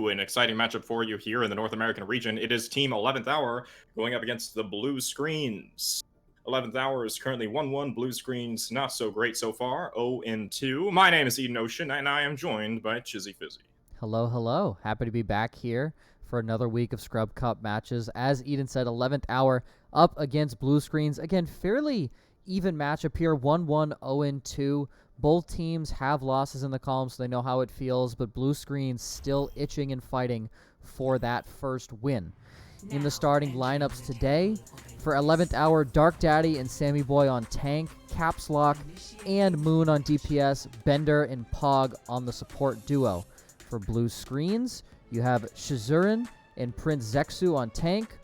2, an exciting matchup for you here in the North American region. It is Team 11th Hour going up against the Blue Screens. 11th Hour is currently 1-1. Blue Screens not so great so far, 0-2. My name is Eden Ocean, and I am joined by Chizzy Fizzy. Hello, hello. Happy to be back here for another week of Scrub Cup matches. As Eden said, 11th Hour up against Blue Screens. Again, fairly even matchup here, 1-1, 0-2. Both teams have losses in the column, so they know how it feels, but Blue Screens still itching and fighting for that first win. In the starting lineups today, for 11th Hour, Dark Daddy and Sammy Boy on tank, Caps Lock and Moon on DPS, Bender and Pog on the support duo. For Blue Screens, you have Shizurin and Prince Zexu on tank,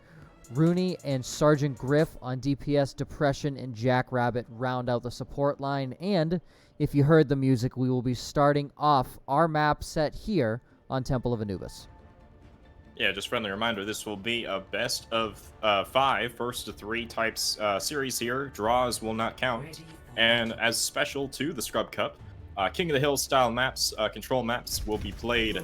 Rooney and Sergeant Griff on DPS, Depression and Jackrabbit round out the support line. And if you heard the music, we will be starting off our map set here on Temple of Anubis. Yeah, just friendly reminder, this will be a best of 5, first to 3 types series here. Draws will not count. And as special to the Scrub Cup, King of the Hill style maps, control maps will be played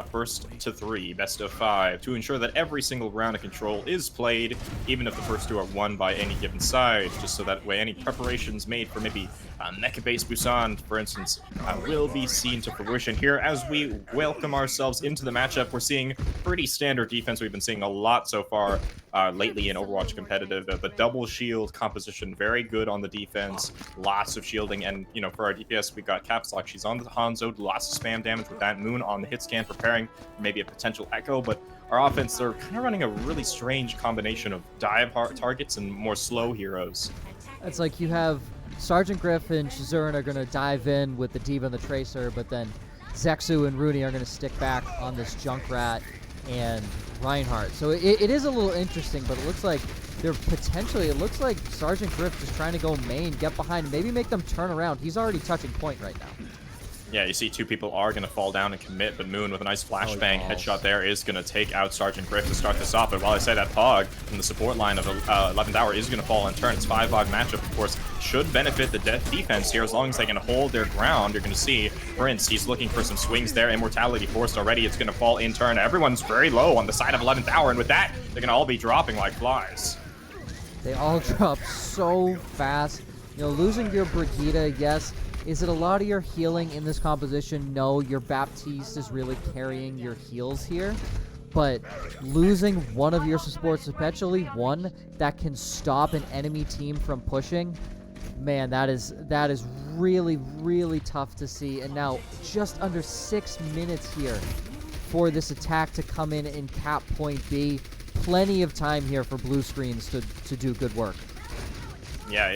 first to 3, best of 5, to ensure that every single round of control is played, even if the first 2 are won by any given side, just so that way any preparations made for maybe Mecha-based Busan, for instance, will be seen to fruition here. As we welcome ourselves into the matchup, we're seeing pretty standard defense. We've been seeing a lot so far lately in Overwatch competitive. The double shield composition, very good on the defense, lots of shielding, and for our DPS, we got Caps Lock. She's on the Hanzo, lots of spam damage with that. Moon on the hit scan, preparing for maybe a potential echo, but our offense, they're kind of running a really strange combination of dive targets and more slow heroes. It's like you have Sergeant Griff and Shizurin are going to dive in with the D.Va and the Tracer, but then Zexu and Rooney are going to stick back on this Junkrat and Reinhardt. So it is a little interesting, but it looks like it looks like Sergeant Griff just trying to go main, get behind, maybe make them turn around. He's already touching point right now. Yeah, you see 2 people are going to fall down and commit, but Moon with a nice flashbang headshot there is going to take out Sergeant Griff to start this off. But while I say that, Pog from the support line of 11th Hour is going to fall in turn. It's 5-5 matchup, of course, should benefit the defense here as long as they can hold their ground. You're going to see Prince, he's looking for some swings there. Immortality forced already. It's going to fall in turn. Everyone's very low on the side of 11th Hour, and with that, they're going to all be dropping like flies. They all drop so fast. Losing your Brigitte, yes. Is it a lot of your healing in this composition? No, your Baptiste is really carrying your heals here. But losing one of your supports, especially one that can stop an enemy team from pushing, man, that is really, really tough to see. And now just under 6 minutes here for this attack to come in and cap point B. Plenty of time here for Blue Screens to do good work. Yeah,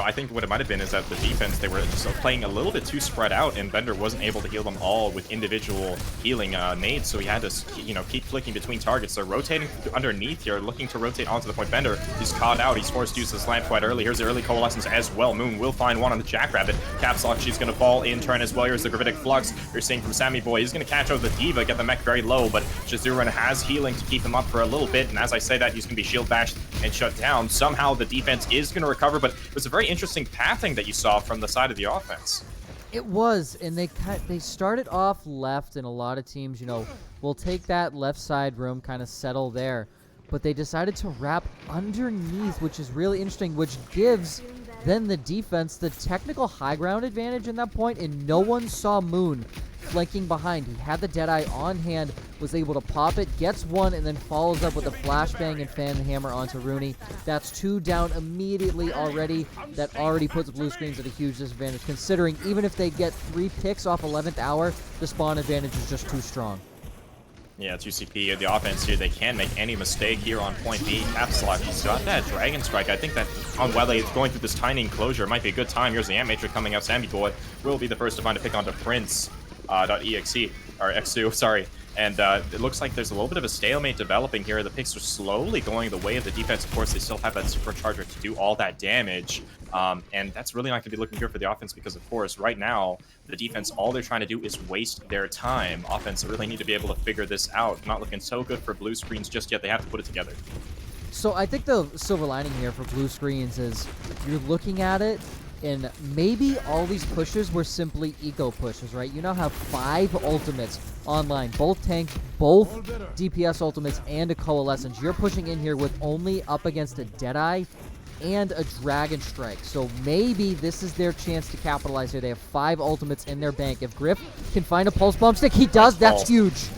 I think what it might have been is that the defense, they were just playing a little bit too spread out, and Bender wasn't able to heal them all with individual healing nades, so he had to, keep flicking between targets. So rotating underneath here, looking to rotate onto the point. Bender, he's caught out. He's forced to use the slam quite early. Here's the early coalescence as well. Moon will find one on the Jackrabbit. Caps Lock, she's going to fall in turn as well. Here's the Gravitic Flux. You're seeing from Sammy Boy. He's going to catch out the D.Va, get the mech very low, but Shizurin has healing to keep him up for a little bit, and as I say that, he's going to be shield bashed and shut down. Somehow the defense is going to recover, but it was a very interesting pathing that you saw from the side of the offense. It was, and they started off left, and a lot of teams, will take that left side room, kind of settle there. But they decided to wrap underneath, which is really interesting, which gives then the defense the technical high ground advantage in that point, and no one saw Moon flanking behind. He had the Deadeye on hand, was able to pop it, gets one, and then follows up with a flashbang and fan the hammer onto Rooney. That's 2 down immediately already. That already puts Blue Screens at a huge disadvantage, considering even if they get 3 picks off 11th Hour, the spawn advantage is just too strong. Yeah, 2CP, the offense here, they can't make any mistake here on point B. Caps Lock, he's got that Dragon Strike. I think that on Welle, it's going through this tiny enclosure. It might be a good time. Here's the Ant Matrix coming out. Sammy Boy will be the first to find a pick onto Prince. .exe, or XU, sorry. And it looks like there's a little bit of a stalemate developing here. The picks are slowly going the way of the defense. Of course, they still have that supercharger to do all that damage. And that's really not going to be looking good for the offense because, of course, right now, the defense, all they're trying to do is waste their time. Offense really need to be able to figure this out. Not looking so good for Blue Screens just yet. They have to put it together. So I think the silver lining here for Blue Screens is you're looking at it, And maybe all these pushes were simply eco pushes, right? You now have 5 ultimates online, both tanks, both DPS ultimates, and a Coalescence. You're pushing in here with only up against a Deadeye and a Dragon Strike. So maybe this is their chance to capitalize here. They have 5 ultimates in their bank. If Griff can find a Pulse Bomb Stick, he does. That's huge.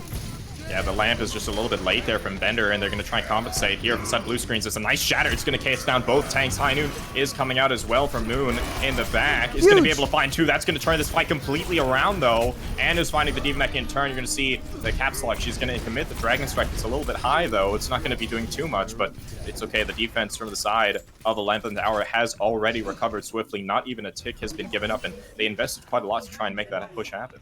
Yeah, the lamp is just a little bit late there from Bender, and they're going to try and compensate here from Sun Blue Screens. It's a nice shatter. It's going to case down both tanks. High Noon is coming out as well from Moon in the back. Is going to be able to find 2. That's going to turn this fight completely around, though. And is finding the D.Va in turn. You're going to see the Caps Lock. She's going to commit the Dragon Strike. It's a little bit high, though. It's not going to be doing too much, but it's okay. The defense from the side of the 11th hour has already recovered swiftly. Not even a tick has been given up, and they invested quite a lot to try and make that push happen.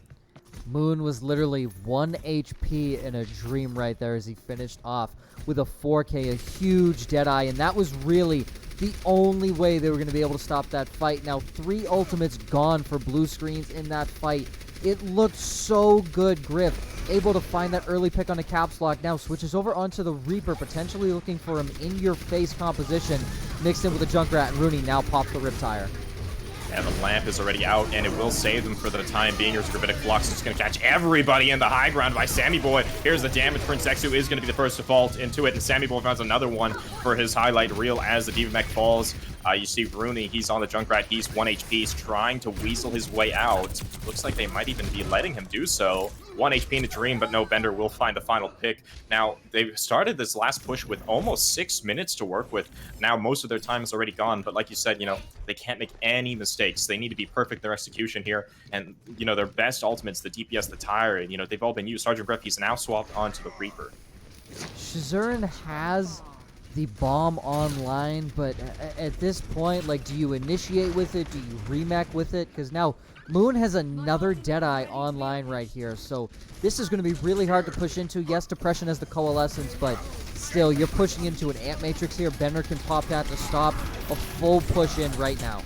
Moon was literally 1 HP in a dream right there as he finished off with a 4K, a huge Deadeye, and that was really the only way they were going to be able to stop that fight. Now, 3 ultimates gone for Blue Screens in that fight. It looked so good. Griff able to find that early pick on a Caps Lock. Now switches over onto the Reaper, potentially looking for him in-your-face composition, mixed in with the Junkrat, and Rooney now pops the Riptire. And the lamp is already out, and it will save them for the time being. Here's Gravitic Flux. It's going to catch everybody in the high ground by Sammy Boy. Here's the damage. Prince Exu is going to be the first to fall into it, and Sammy Boy finds another one for his highlight reel as the D.Va falls. You see Rooney, he's on the Junkrat. He's 1 HP. He's trying to weasel his way out. Looks like they might even be letting him do so. 1 HP in a dream, but no, Bender will find the final pick. Now, they've started this last push with almost 6 minutes to work with. Now, most of their time is already gone, but like you said, you know, they can't make any mistakes. They need to be perfect in their execution here, and, you know, their best ultimates, the DPS, the Tire, you know, they've all been used. Sergeant Griff, he's now swapped onto the Reaper. Shazurin has the bomb online, but at this point, like, do you initiate with it? Do you remech with it? Because now Moon has another Deadeye online right here, so this is going to be really hard to push into. Yes, Depression has the Coalescence, but still, you're pushing into an Ant Matrix here. Bender can pop that to stop a full push in right now.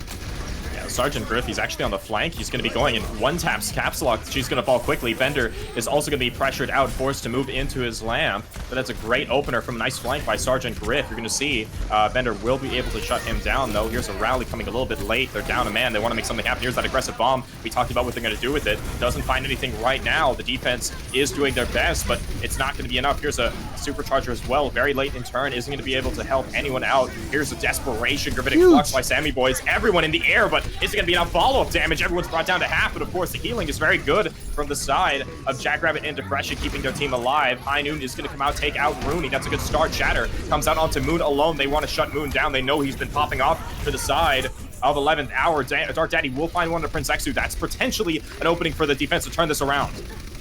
Sergeant Griff, he's actually on the flank. He's going to be going in one taps Caps Lock. She's going to fall quickly. Bender is also going to be pressured out, forced to move into his lamp. But that's a great opener from a nice flank by Sergeant Griff. You're going to see Bender will be able to shut him down, though. Here's a rally coming a little bit late. They're down a man. They want to make something happen. Here's that aggressive bomb. We talked about what they're going to do with it. Doesn't find anything right now. The defense is doing their best, but it's not going to be enough. Here's a supercharger as well. Very late in turn. Isn't going to be able to help anyone out. Here's a desperation. Gravitic Flux by Sammy Boys. Everyone in the air, but is it going to be enough follow-up damage? Everyone's brought down to half, but of course the healing is very good from the side of Jackrabbit and Depression, keeping their team alive. High Noon is going to come out, take out Rooney. That's a good start. Shatter comes out onto Moon alone. They want to shut Moon down. They know he's been popping off to the side of 11th hour. Dark Daddy will find one to Prince Exu. That's potentially an opening for the defense to turn this around.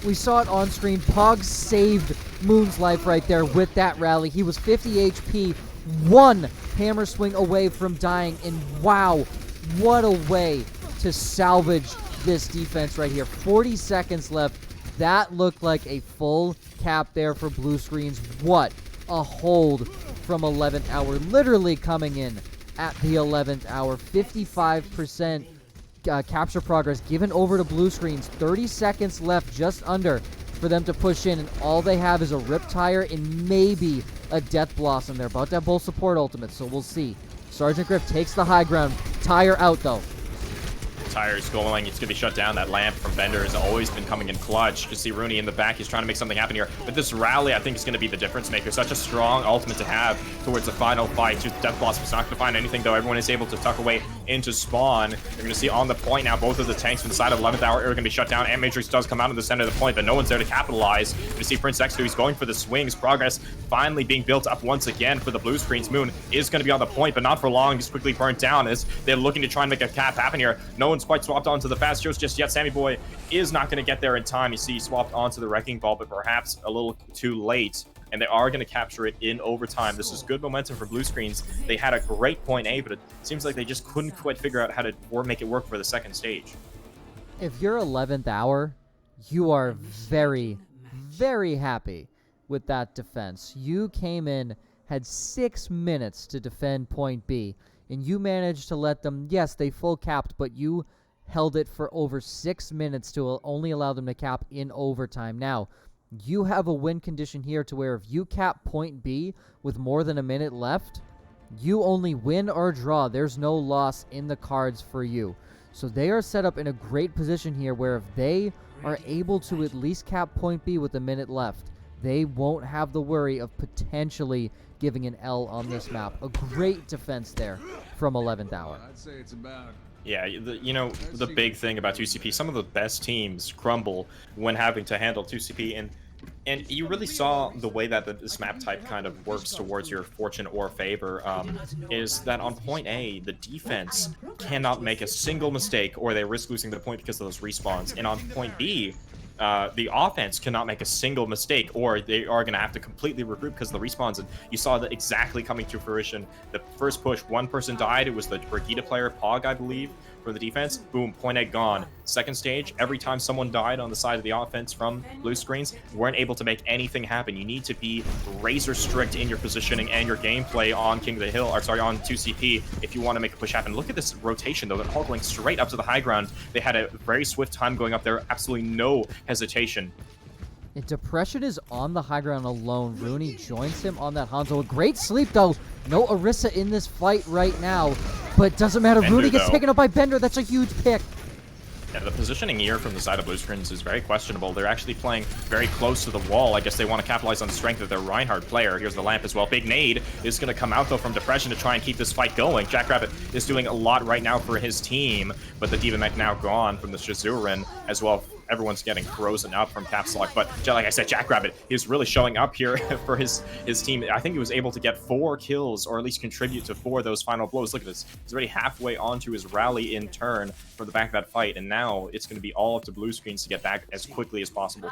We saw it on screen. Pog saved Moon's life right there with that rally. He was 50 HP, 1 hammer swing away from dying, and wow, what a way to salvage this defense right here. 40 seconds left. That looked like a full cap there for Blue Screens. What a hold from 11th hour. Literally coming in at the 11th hour. 55% capture progress given over to Blue Screens. 30 seconds left, just under, for them to push in, and all they have is a Riptire and maybe a Death Blossom. They're about to have both support ultimates, so we'll see. Sergeant Griff takes the high ground. Tire out, though. Tire's going. It's going to be shut down. That lamp from Bender has always been coming in clutch. You can see Rooney in the back. He's trying to make something happen here. But this rally, I think, is going to be the difference maker. Such a strong ultimate to have towards the final fight. Just Death Blossom's not going to find anything, though. Everyone is able to tuck away into spawn. You're going to see on the point now, both of the tanks inside of 11th hour are going to be shut down. And Matrix does come out in the center of the point, but no one's there to capitalize. You're going to see Prince Exu. He's going for the swings. Progress finally being built up once again for the Blue Screens. Moon is going to be on the point, but not for long. He's quickly burnt down as they're looking to try and make a cap happen here. No one's quite swapped onto the fast shows just yet. Sammy Boy is not going to get there in time. You see he swapped onto the Wrecking Ball, but perhaps a little too late, and they are going to capture it in overtime. This is good momentum for Blue Screens. They had a great point A, but it seems like they just couldn't quite figure out how to make it work for the second stage. If you're 11th hour, you are very, very happy with that defense. You came in, had 6 minutes to defend point B, and you managed to let them, yes, they full capped, but you held it for over 6 minutes to only allow them to cap in overtime. Now, you have a win condition here to where if you cap point B with more than a minute left, You only win or draw. There's no loss in the cards for you. So they are set up in a great position here where if they are able to at least cap point B with a minute left, they won't have the worry of potentially giving an L on this map. A great defense there from 11th Hour. I'd say it's about. Yeah, the big thing about 2CP, some of the best teams crumble when having to handle 2CP, and you really saw the way that this map type kind of works towards your fortune or favor, is that on point A, the defense cannot make a single mistake or they risk losing the point because of those respawns. And on point B, the offense cannot make a single mistake or they are going to have to completely regroup because of the respawns. And you saw that exactly coming to fruition. The first push, one person died. It was the Brigitte player, Pog, I believe, for the defense. Boom, point A gone. Second stage, every time someone died on the side of the offense from blue screens, you weren't able to make anything happen. You need to be razor strict in your positioning and your gameplay on King of the Hill, or sorry, on 2CP if you want to make a push happen. Look at this rotation, though. They're all going straight up to the high ground. They had a very swift time going up there. Absolutely no hesitation. And Depression is on the high ground alone. Rooney joins him on that Hanzo. A great sleep, though. No Orisa in this fight right now. But doesn't matter. Bender, Rooney gets though. taken up by Bender. That's a huge pick. Yeah, the positioning here from the side of blue screens is very questionable. They're actually playing very close to the wall. I guess they want to capitalize on the strength of their Reinhardt player. Here's the lamp as well. Big nade is going to come out, though, from Depression to try and keep this fight going. Jackrabbit is doing a lot right now for his team, but the D.Va Mech now gone from the Shazurin as well. Everyone's getting frozen up from Caps Lock, but like I said, Jackrabbit is really showing up here for his team. I think he was able to get 4 kills, or at least contribute to 4 of those final blows. Look at this. He's already halfway onto his rally in turn for the back of that fight, and now it's going to be all up to blue screens to get back as quickly as possible.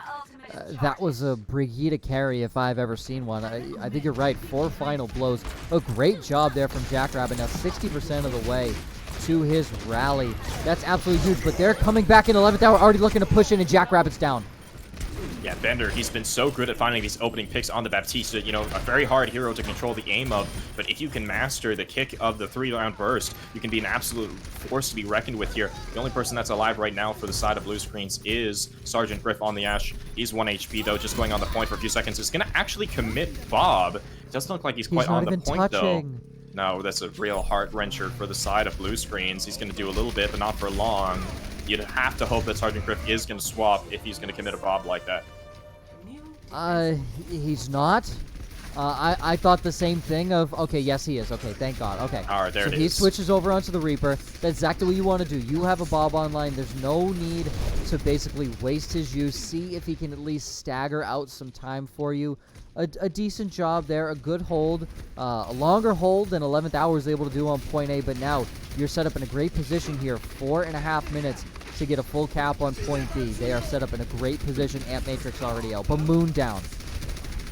That was a Brigitte carry if I've ever seen one. I think you're right. 4 final blows. A great job there from Jackrabbit. Now 60% of the way to his rally. That's absolutely huge, but they're coming back in 11th hour, already looking to push in, and Jackrabbit's down. Yeah, Bender, he's been so good at finding these opening picks on the Baptiste. You know, a very hard hero to control the aim of, but if you can master the kick of the 3-round burst, you can be an absolute force to be reckoned with here. The only person that's alive right now for the side of blue screens is Sergeant Griff on the Ash. He's 1 HP, though, just going on the point for a few seconds. Is going to actually commit Bob. It doesn't look like he's quite on the point, though. No, that's a real heart-wrencher for the side of blue screens. He's going to do a little bit, but not for long. You'd have to hope that Sergeant Griff is going to swap if he's going to commit a Bob like that. He's not. I thought the same thing of, okay, yes, he is. Okay, thank God. Okay. All right, there so it is. He switches over onto the Reaper. That's exactly what you want to do. You have a Bob online. There's no need to basically waste his use. See if he can at least stagger out some time for you. A decent job there, a good hold, a longer hold than 11th Hour was able to do on point A, but now you're set up in a great position here, 4.5 minutes to get a full cap on point B. They are set up in a great position. Amp Matrix already out, but Moon down.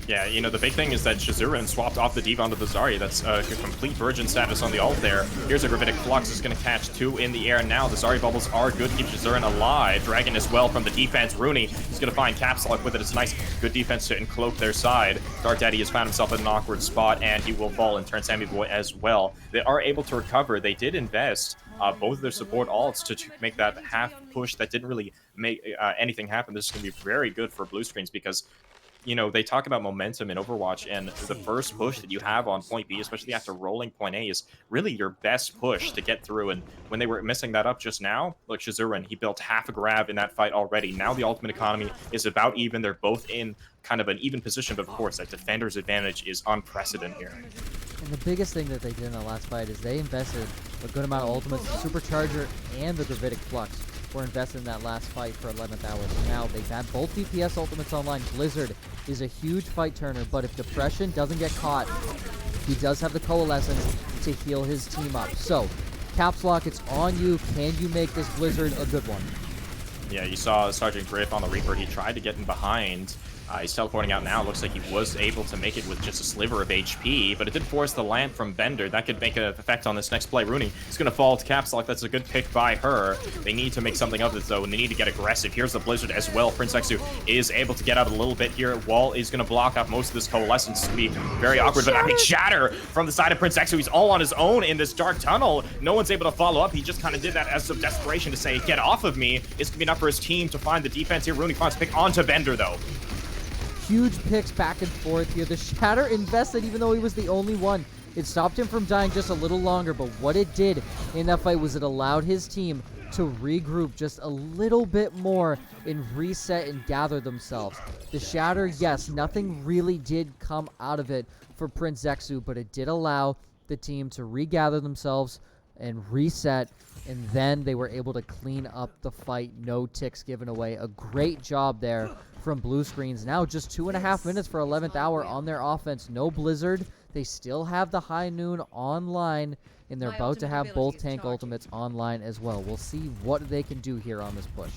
Yeah, you know, the big thing is that Shazurin swapped off the D.Va onto the Zarya. That's a complete virgin status on the ult there. Here's a Gravitic Flux is going to catch 2 in the air now. The Zarya bubbles are good to keep Shazurin alive. Dragon as well from the defense. Rooney is going to find Caps Lock with it. It's nice, good defense to encloak their side. Dark Daddy has found himself in an awkward spot, and he will fall and turn Sammy Boy as well. They are able to recover. They did invest both of their support ults to make that half push that didn't really make anything happen. This is going to be very good for blue screens because, you know, they talk about momentum in Overwatch, and the first push that you have on point B, especially after rolling point A, is really your best push to get through. And when they were messing that up just now, look, Shazurin, he built half a grab in that fight already. Now the ultimate economy is about even. They're both in kind of an even position, but of course, that defender's advantage is unprecedented here. And the biggest thing that they did in the last fight is they invested a good amount of ultimates. The Supercharger and the Gravitic Flux were invested in that last fight for 11th Hour. So now they've had both DPS ultimates online. Blizzard is a huge fight turner, but if Depression doesn't get caught, he does have the Coalescence to heal his team up. So, Caps Lock, it's on you. Can you make this Blizzard a good one? Yeah, you saw Sergeant Griff on the Reaper. He tried to get in behind. He's teleporting out now. Looks like he was able to make it with just a sliver of HP, but it did force the lamp from Bender. That could make an effect on this next play. Rooney is going to fall to Caps Lock. That's a good pick by her. They need to make something of it, though, and they need to get aggressive. Here's the Blizzard as well. Prince Exu is able to get out a little bit here. Wall is going to block up most of this Coalescence. It's going to be very awkward, but epic shatter from the side of Prince Exu. He's all on his own in this dark tunnel. No one's able to follow up. He just kind of did that as some desperation to say, get off of me. It's going to be enough for his team to find the defense here. Rooney finds a pick onto Bender, though. Huge picks back and forth here. The Shatter invested even though he was the only one. It stopped him from dying just a little longer, but what it did in that fight was it allowed his team to regroup just a little bit more and reset and gather themselves. The Shatter, yes, nothing really did come out of it for Prince Zexu, but it did allow the team to regather themselves and reset, and then they were able to clean up the fight. No ticks given away. A great job there from Blue Screens. Now just 2.5 minutes for 11th hour on their offense. No Blizzard. They still have the High Noon online, and they're about to have both tank ultimates online as well. We'll see what they can do here on this push.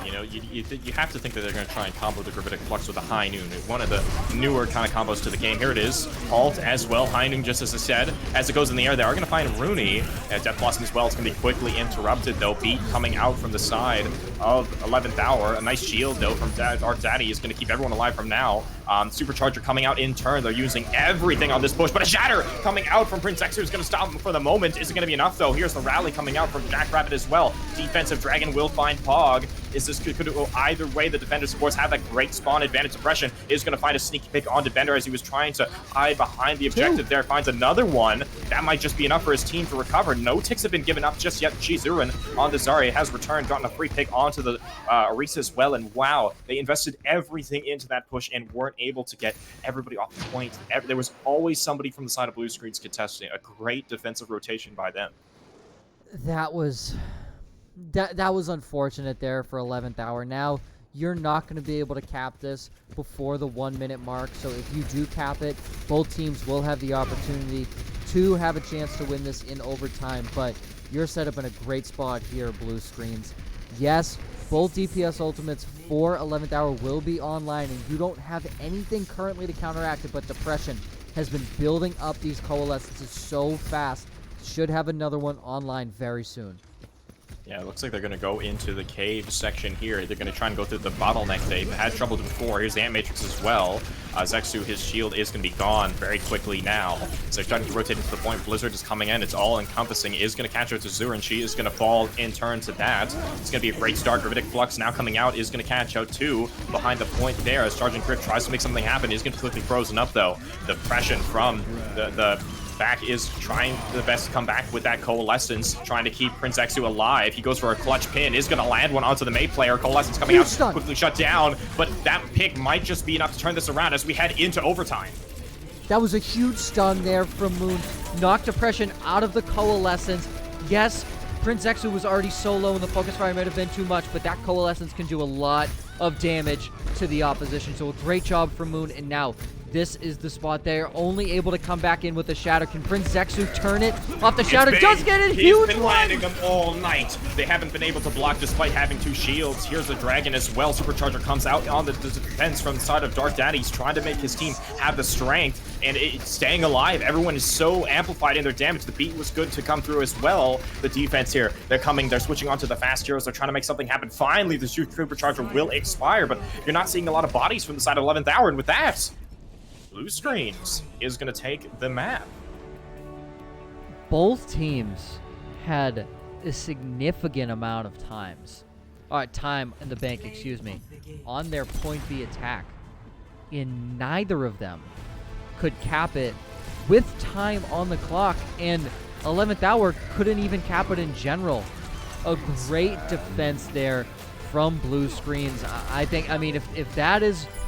You know, you have to think that they're going to try and combo the Gravitic Flux with a High Noon. One of the newer kind of combos to the game. Here it is. Halt as well. High Noon, just as I said. As it goes in the air, they are going to find Rooney. Death Blossom as well. It's going to be quickly interrupted, though. Beat coming out from the side of 11th hour. A nice shield, though, from Dark Daddy is going to keep everyone alive from now. Supercharger coming out in turn. They're using everything on this push, but a Shatter coming out from Prince Zexu is going to stop him for the moment. Is it going to be enough, though? Here's the rally coming out from Jackrabbit as well. Defensive Dragon will find Pog. Is this could go either way? The defenders, of course, have that great spawn advantage. Suppression is going to find a sneaky pick on Defender as he was trying to hide behind the objective there. Finds another one. That might just be enough for his team to recover. No ticks have been given up just yet. Chizurin on the Zarya has returned, gotten a free pick onto the Orisa as well. And wow, they invested everything into that push and weren't able to get everybody off the point. There was always somebody from the side of Blue Screens contesting. A great defensive rotation by them. That was unfortunate there for 11th hour. Now you're not going to be able to cap this before the 1 minute mark. So if you do cap it, both teams will have the opportunity to have a chance to win this in overtime. But you're set up in a great spot here, Blue Screens. Yes, both DPS ultimates for 11th hour will be online, and you don't have anything currently to counteract it, but Depression has been building up these coalescences so fast. Should have another one online very soon. Yeah, it looks like they're going to go into the cave section here. They're going to try and go through the bottleneck they've had trouble before. Here's the Ant Matrix as well. Zexu, his shield is going to be gone very quickly now. So they're starting to rotate into the point. Blizzard is coming in. It's all encompassing. Is going to catch her to Zur, and she is going to fall in turn to that. It's going to be a great start. Gravitic Flux now coming out is going to catch out too behind the point there as Sergeant Griff tries to make something happen. He's going to quickly frozen up though. The pressure from the back is trying the best to come back with that Coalescence, trying to keep Prince Zexu alive. He goes for a clutch pin, is going to land one onto the Mei player. Coalescence coming out, quickly shut down, but that pick might just be enough to turn this around as we head into overtime. That was a huge stun there from Moon. Knocked Depression out of the Coalescence. Yes, Prince Zexu was already so low and the focus fire might have been too much, but that Coalescence can do a lot of damage to the opposition. So a great job from Moon, and now this is the spot they're only able to come back in with the Shatter. Can Prince Zexu turn it off the Shatter? Does get it! Huge He's been landing them all night. They haven't been able to block despite having two shields. Here's the Dragon as well. Supercharger comes out on the defense from the side of Dark Daddy. He's trying to make his team have the strength and it's staying alive. Everyone is so amplified in their damage. The beat was good to come through as well. The defense here, they're switching onto the fast heroes. They're trying to make something happen. Finally, the Supercharger will expire, but you're not seeing a lot of bodies from the side of 11th hour, and with that, Blue Screens is going to take the map. Both teams had a significant amount of time in the bank, on their point B attack. And neither of them could cap it with time on the clock, and 11th hour couldn't even cap it in general. A great defense there from Blue Screens.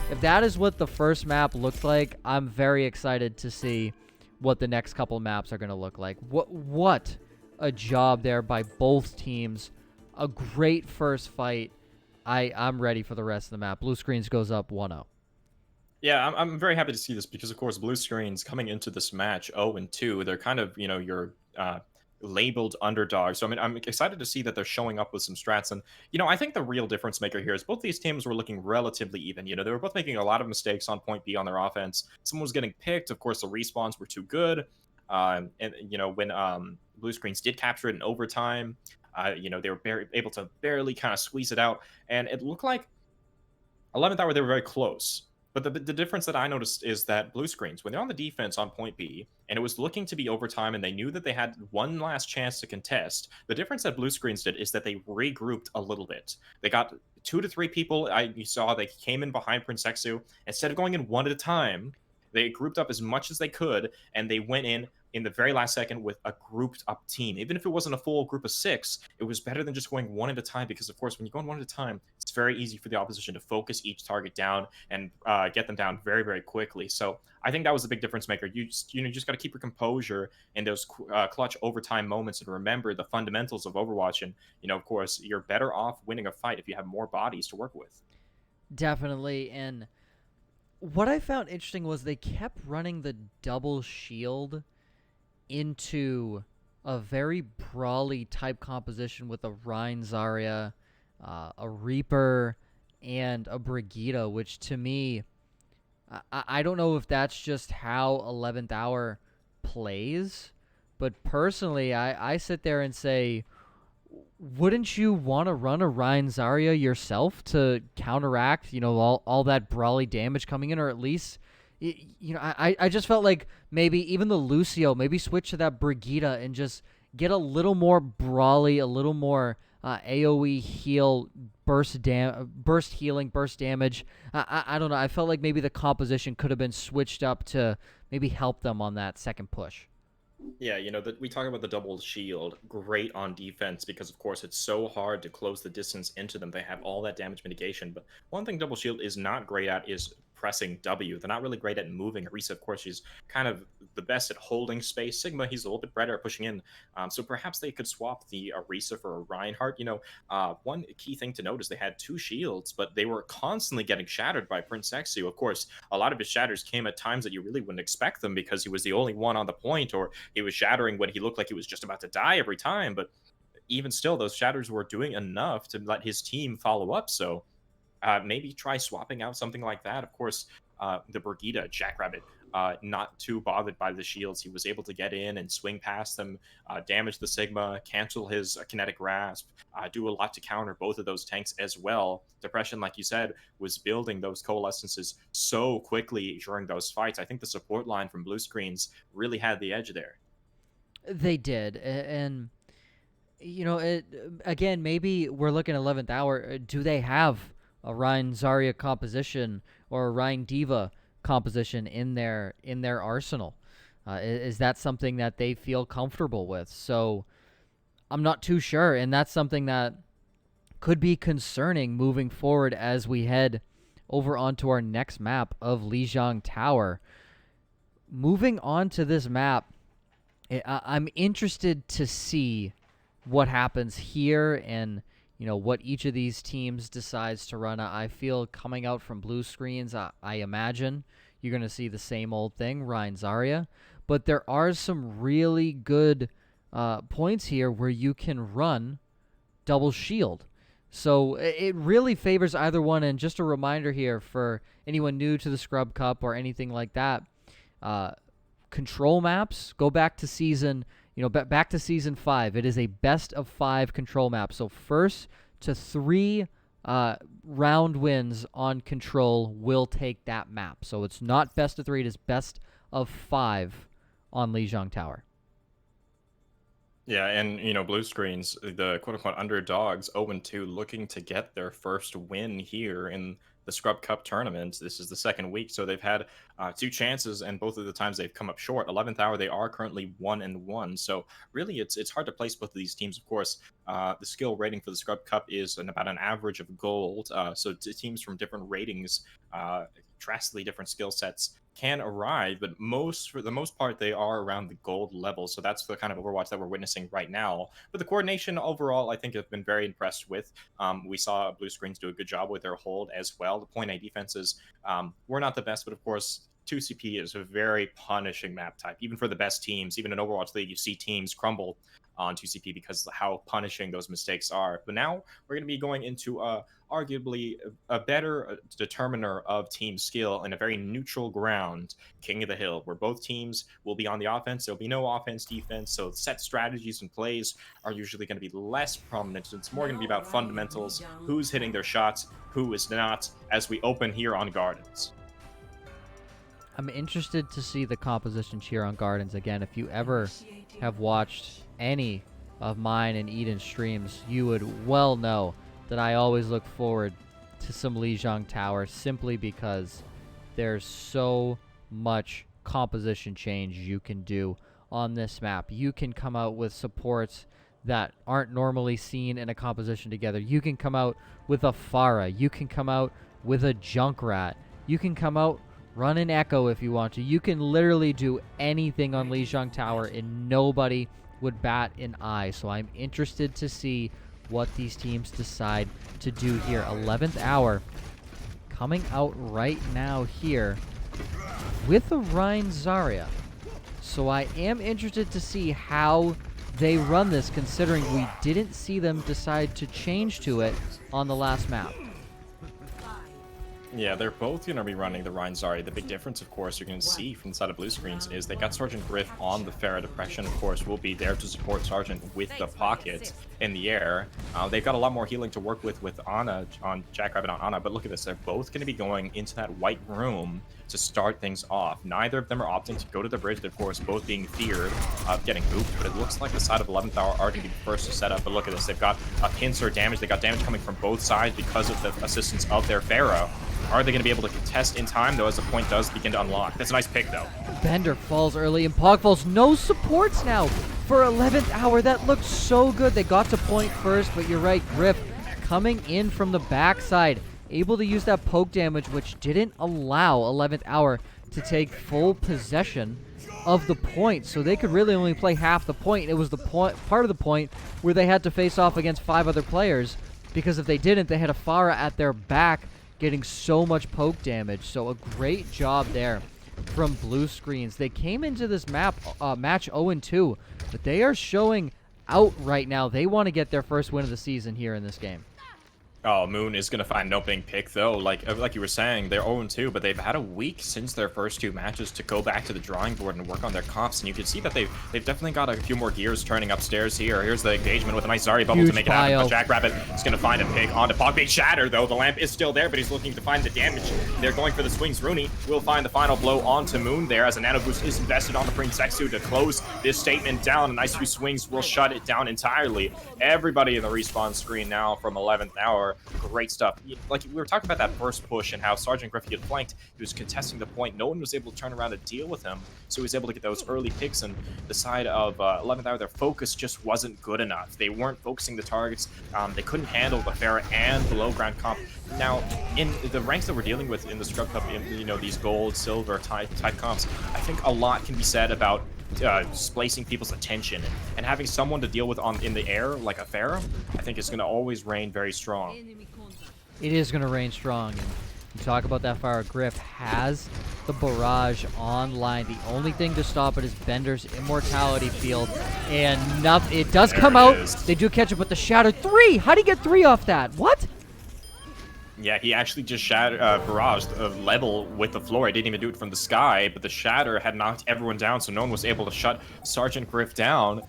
If that is what the first map looked like, I'm very excited to see what the next couple maps are going to look like. What a job there by both teams. A great first fight. I'm ready for the rest of the map. Blue Screens goes up 1-0. Yeah, I'm very happy to see this because, of course, Blue Screens coming into this match 0-2. They're kind of, your labeled underdogs. So, I'm excited to see that they're showing up with some strats. And, I think the real difference maker here is both these teams were looking relatively even. They were both making a lot of mistakes on point B on their offense. Someone was getting picked. Of course, the respawns were too good. And, when Blue Screens did capture it in overtime, they were able to barely kind of squeeze it out. And it looked like 11th hour, they were very close. But the difference that I noticed is that Blue Screens, when they're on the defense on point B, and it was looking to be overtime, and they knew that they had one last chance to contest, the difference that Blue Screens did is that they regrouped a little bit. They got 2 to 3 people. You saw they came in behind Prince Exu. Instead of going in one at a time, they grouped up as much as they could, and they went in the very last second with a grouped up team. Even if it wasn't a full group of 6, it was better than just going one at a time, because of course when you go in one at a time, it's very easy for the opposition to focus each target down and get them down very, very quickly. So I think that was a big difference maker. You just got to keep your composure in those clutch overtime moments, and remember the fundamentals of Overwatch. And of course, you're better off winning a fight if you have more bodies to work with. Definitely. And what I found interesting was they kept running the double shield into a very brawly type composition with a Rein Zarya, a Reaper, and a Brigitte, which to me, I don't know if that's just how 11th Hour plays, but personally, I sit there and say, wouldn't you want to run a Rein Zarya yourself to counteract, all that brawly damage coming in, or at least, I just felt like maybe even the Lucio, maybe switch to that Brigitte and just get a little more brawly, a little more AoE heal, burst healing, burst damage. I don't know. I felt like maybe the composition could have been switched up to maybe help them on that second push. Yeah, we talk about the double shield, great on defense because, of course, it's so hard to close the distance into them. They have all that damage mitigation, but one thing double shield is not great at is pressing W. They're not really great at moving. Orisa, of course, she's kind of the best at holding space. Sigma, he's a little bit better at pushing in. So perhaps they could swap the Orisa for a Reinhardt. One key thing to note is they had 2 shields, but they were constantly getting shattered by Prince Exu. Of course, a lot of his shatters came at times that you really wouldn't expect them because he was the only one on the point, or he was shattering when he looked like he was just about to die every time. But even still, those shatters were doing enough to let his team follow up. So maybe try swapping out something like that. Of course, the Brigitte, Jackrabbit, not too bothered by the shields. He was able to get in and swing past them, damage the Sigma, cancel his kinetic grasp, do a lot to counter both of those tanks as well. Depression, like you said, was building those coalescences so quickly during those fights. I think the support line from Blue Screens really had the edge there. They did. And again, maybe we're looking at 11th Hour. Do they have a Rein Zarya composition or a Rein D.Va composition in their arsenal? Is that something that they feel comfortable with? So I'm not too sure, and that's something that could be concerning moving forward as we head over onto our next map of Lijiang Tower. Moving on to this map, I'm interested to see what happens here and what each of these teams decides to run. I feel coming out from Blue Screens, I imagine you're going to see the same old thing, Rein Zarya. But there are some really good points here where you can run double shield. So it really favors either one. And just a reminder here for anyone new to the Scrub Cup or anything like that, control maps, go back to season back to season 5. It is a best of 5 control map. So first to 3 round wins on control will take that map. So it's not best of 3, it is best of 5 on Lijiang Tower. Yeah, and Blue Screens, the quote-unquote underdogs, 0-2, looking to get their first win here in the Scrub Cup tournament. This is the second week, so they've had 2 chances, and both of the times they've come up short. 11th Hour, they are currently 1-1, so really it's hard to place both of these teams. Of course, the skill rating for the Scrub Cup is about an average of gold, so teams from different ratings, drastically different skill sets, can arrive, but for the most part, they are around the gold level. So that's the kind of Overwatch that we're witnessing right now. But the coordination overall, I think I've been very impressed with. We saw Blue Screens do a good job with their hold as well. The point A defenses were not the best, but of course, 2CP is a very punishing map type. Even for the best teams, even in Overwatch League, you see teams crumble on 2CP because of how punishing those mistakes are. But now we're going to be going into arguably a better determiner of team skill in a very neutral ground, King of the Hill, where both teams will be on the offense. There'll be no offense, defense, so set strategies and plays are usually going to be less prominent. It's more going to be about fundamentals, who's hitting their shots, who is not, as we open here on Gardens. I'm interested to see the compositions here on Gardens. Again, if you ever have watched any of mine and Eden's streams, you would well know that I always look forward to some Lijiang Tower, simply because there's so much composition change you can do on this map. You can come out with supports that aren't normally seen in a composition together. You can come out with a Pharah. You can come out with a Junkrat. You can come out, run an Echo if you want to. You can literally do anything on Lijiang Tower and nobody would bat an eye. So I'm interested to see what these teams decide to do here. 11th hour coming out right now here with a Rein Zarya. So I am interested to see how they run this, considering we didn't see them decide to change to it on the last map. Yeah, they're both going to be running the Rein Zarya. The big difference, of course, you're going to see from the side of blue screens is they got Sergeant Griff on the Pharah Depression. Of course, will be there to support Sergeant with the pocket in the air. They've got a lot more healing to work with Ana, on Jackrabbit on Ana, but look at this. They're both going to be going into that white room to start things off. Neither of them are opting to go to the bridge. They're, of course, both being feared of getting booped, but it looks like the side of 11th hour are going to be the first to set up. But look at this. They've got a pincer damage. They got damage coming from both sides because of the assistance of their Pharah. Are they going to be able to contest in time, though, as the point does begin to unlock? That's a nice pick, though. Bender falls early, and Pog falls. No supports now for 11th hour. That looked so good. They got to point first, but you're right, Griff coming in from the backside, able to use that poke damage, which didn't allow 11th hour to take full possession of the point. So they could really only play half the point. It was the part of the point where they had to face off against 5 other players, because if they didn't, they had a Pharah at their back getting so much poke damage. So a great job there from blue screens. They came into this match 0-2, but they are showing out right now. They want to get their first win of the season here in this game. Oh, Moon is going to find an opening pick, though. Like you were saying, they're 0-2, but they've had a week since their first 2 matches to go back to the drawing board and work on their comps, and you can see that they've definitely got a few more gears turning upstairs here. Here's the engagement with a nice Zarya bubble to make it happen, but Jackrabbit is going to find a pick onto Pog. Big shatter, though. The lamp is still there, but he's looking to find the damage. They're going for the swings. Rooney will find the final blow onto Moon there, as a nano boost is invested on the Prince Exu to close this statement down. A nice few swings will shut it down entirely. Everybody in the respawn screen now from 11th hour. Great stuff. Like, we were talking about that first push and how Sergeant Griffey had flanked. He was contesting the point. No one was able to turn around and deal with him, so he was able to get those early picks. And the side of 11th hour, their focus just wasn't good enough. They weren't focusing the targets. They couldn't handle the Pharah and the low ground comp. Now, in the ranks that we're dealing with in the Scrub Cup, in, these gold, silver type comps, I think a lot can be said about displacing people's attention and having someone to deal with in the air like a Pharah. I think it's going to always reign very strong. It is going to reign strong. And you talk about that Pharah. Griff has the barrage online. The only thing to stop it is Bender's immortality field, and it does come out. They do catch it, but the shatter 3. How do you get 3 off that? What? Yeah, he actually just barraged a level with the floor. He didn't even do it from the sky, but the shatter had knocked everyone down, so no one was able to shut Sergeant Griff down.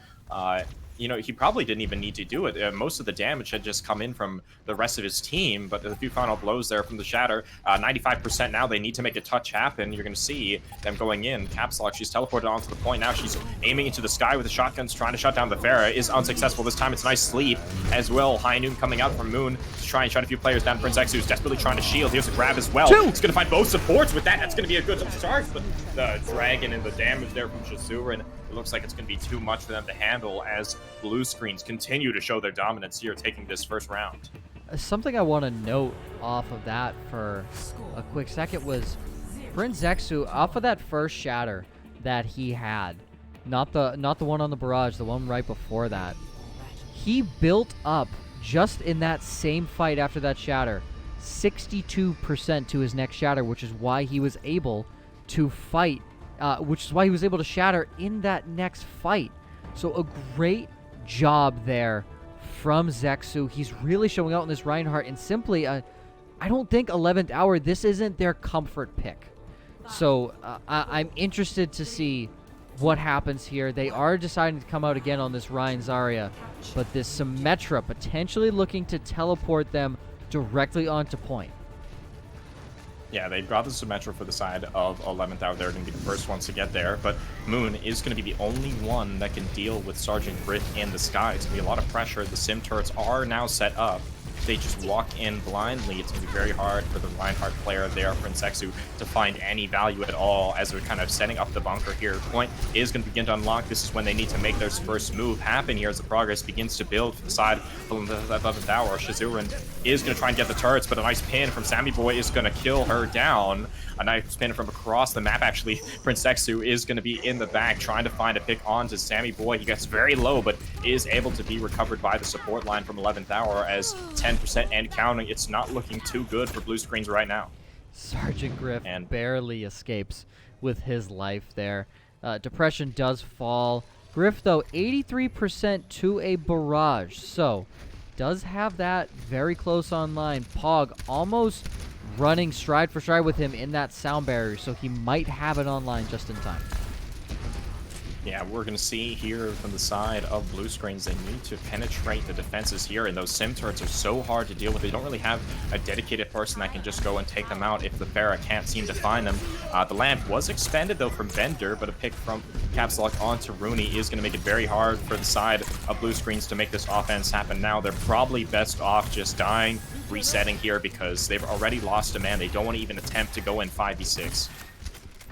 He probably didn't even need to do it. Most of the damage had just come in from the rest of his team, but a few final blows there from the shatter. 95% now. They need to make a touch happen. You're going to see them going in. Caps Lock, she's teleported onto the point. Now she's aiming into the sky with the shotguns, trying to shut down the Pharah. Is unsuccessful this time. It's a nice sleep as well. High Noon coming out from Moon to try and shut a few players down. Prince X, who's desperately trying to shield. Here's a grab as well. 2. It's going to find both supports with that. That's going to be a good start. But the Dragon and the damage there from Shazuran, it looks like it's going to be too much for them to handle as blue screens continue to show their dominance here, taking this first round. Something I want to note off of that for a quick second was Prince Exu, off of that first shatter that he had, not the one on the barrage, the one right before that. He built up just in that same fight after that shatter 62% to his next shatter, which is why he was able to fight. Which is why he was able to shatter in that next fight. So a great job there from Zexu. He's really showing out in this Reinhardt, and simply, I don't think 11th hour, this isn't their comfort pick. So I'm interested to see what happens here. They are deciding to come out again on this Rein Zarya, but this Symmetra potentially looking to teleport them directly onto point. Yeah, they've got the Symmetra for the side of 11th hour. They're going to be the first ones to get there, but Moon is going to be the only one that can deal with Sergeant Griff in the sky. It's going to be a lot of pressure. The Sim turrets are now set up. they just walk in blindly, it's going to be very hard for the Reinhardt player there, Princexu, to find any value at all as they're kind of setting up the bunker here. Point is going to begin to unlock. This is when they need to make their first move happen here as the progress begins to build for the side of the 11th tower. Shazuran is going to try and get the turrets, but a nice pin from Sammy Boy is going to kill her down. A nice pin from across the map, actually. Princexu is going to be in the back trying to find a pick onto Sammy Boy. He gets very low, but is able to be recovered by the support line from 11th hour as 10% and counting. It's not looking too good for Blue Screens right now. Sergeant Griff barely escapes with his life there. Depression does fall. Griff, though, 83% to a barrage, so does have that very close online. Pog almost running stride for stride with him in that sound barrier, so he might have it online just in time. Yeah, we're going to see here from the side of Blue Screens, they need to penetrate the defenses here, and those sim turrets are so hard to deal with. They don't really have a dedicated person that can just go and take them out if the Pharah can't seem to find them. The lamp was expended, though, from Bender, but a pick from Caps Lock onto Rooney is going to make it very hard for the side of Blue Screens to make this offense happen now. They're probably best off just dying, resetting here, because they've already lost a man. They don't want to even attempt to go in 5v6.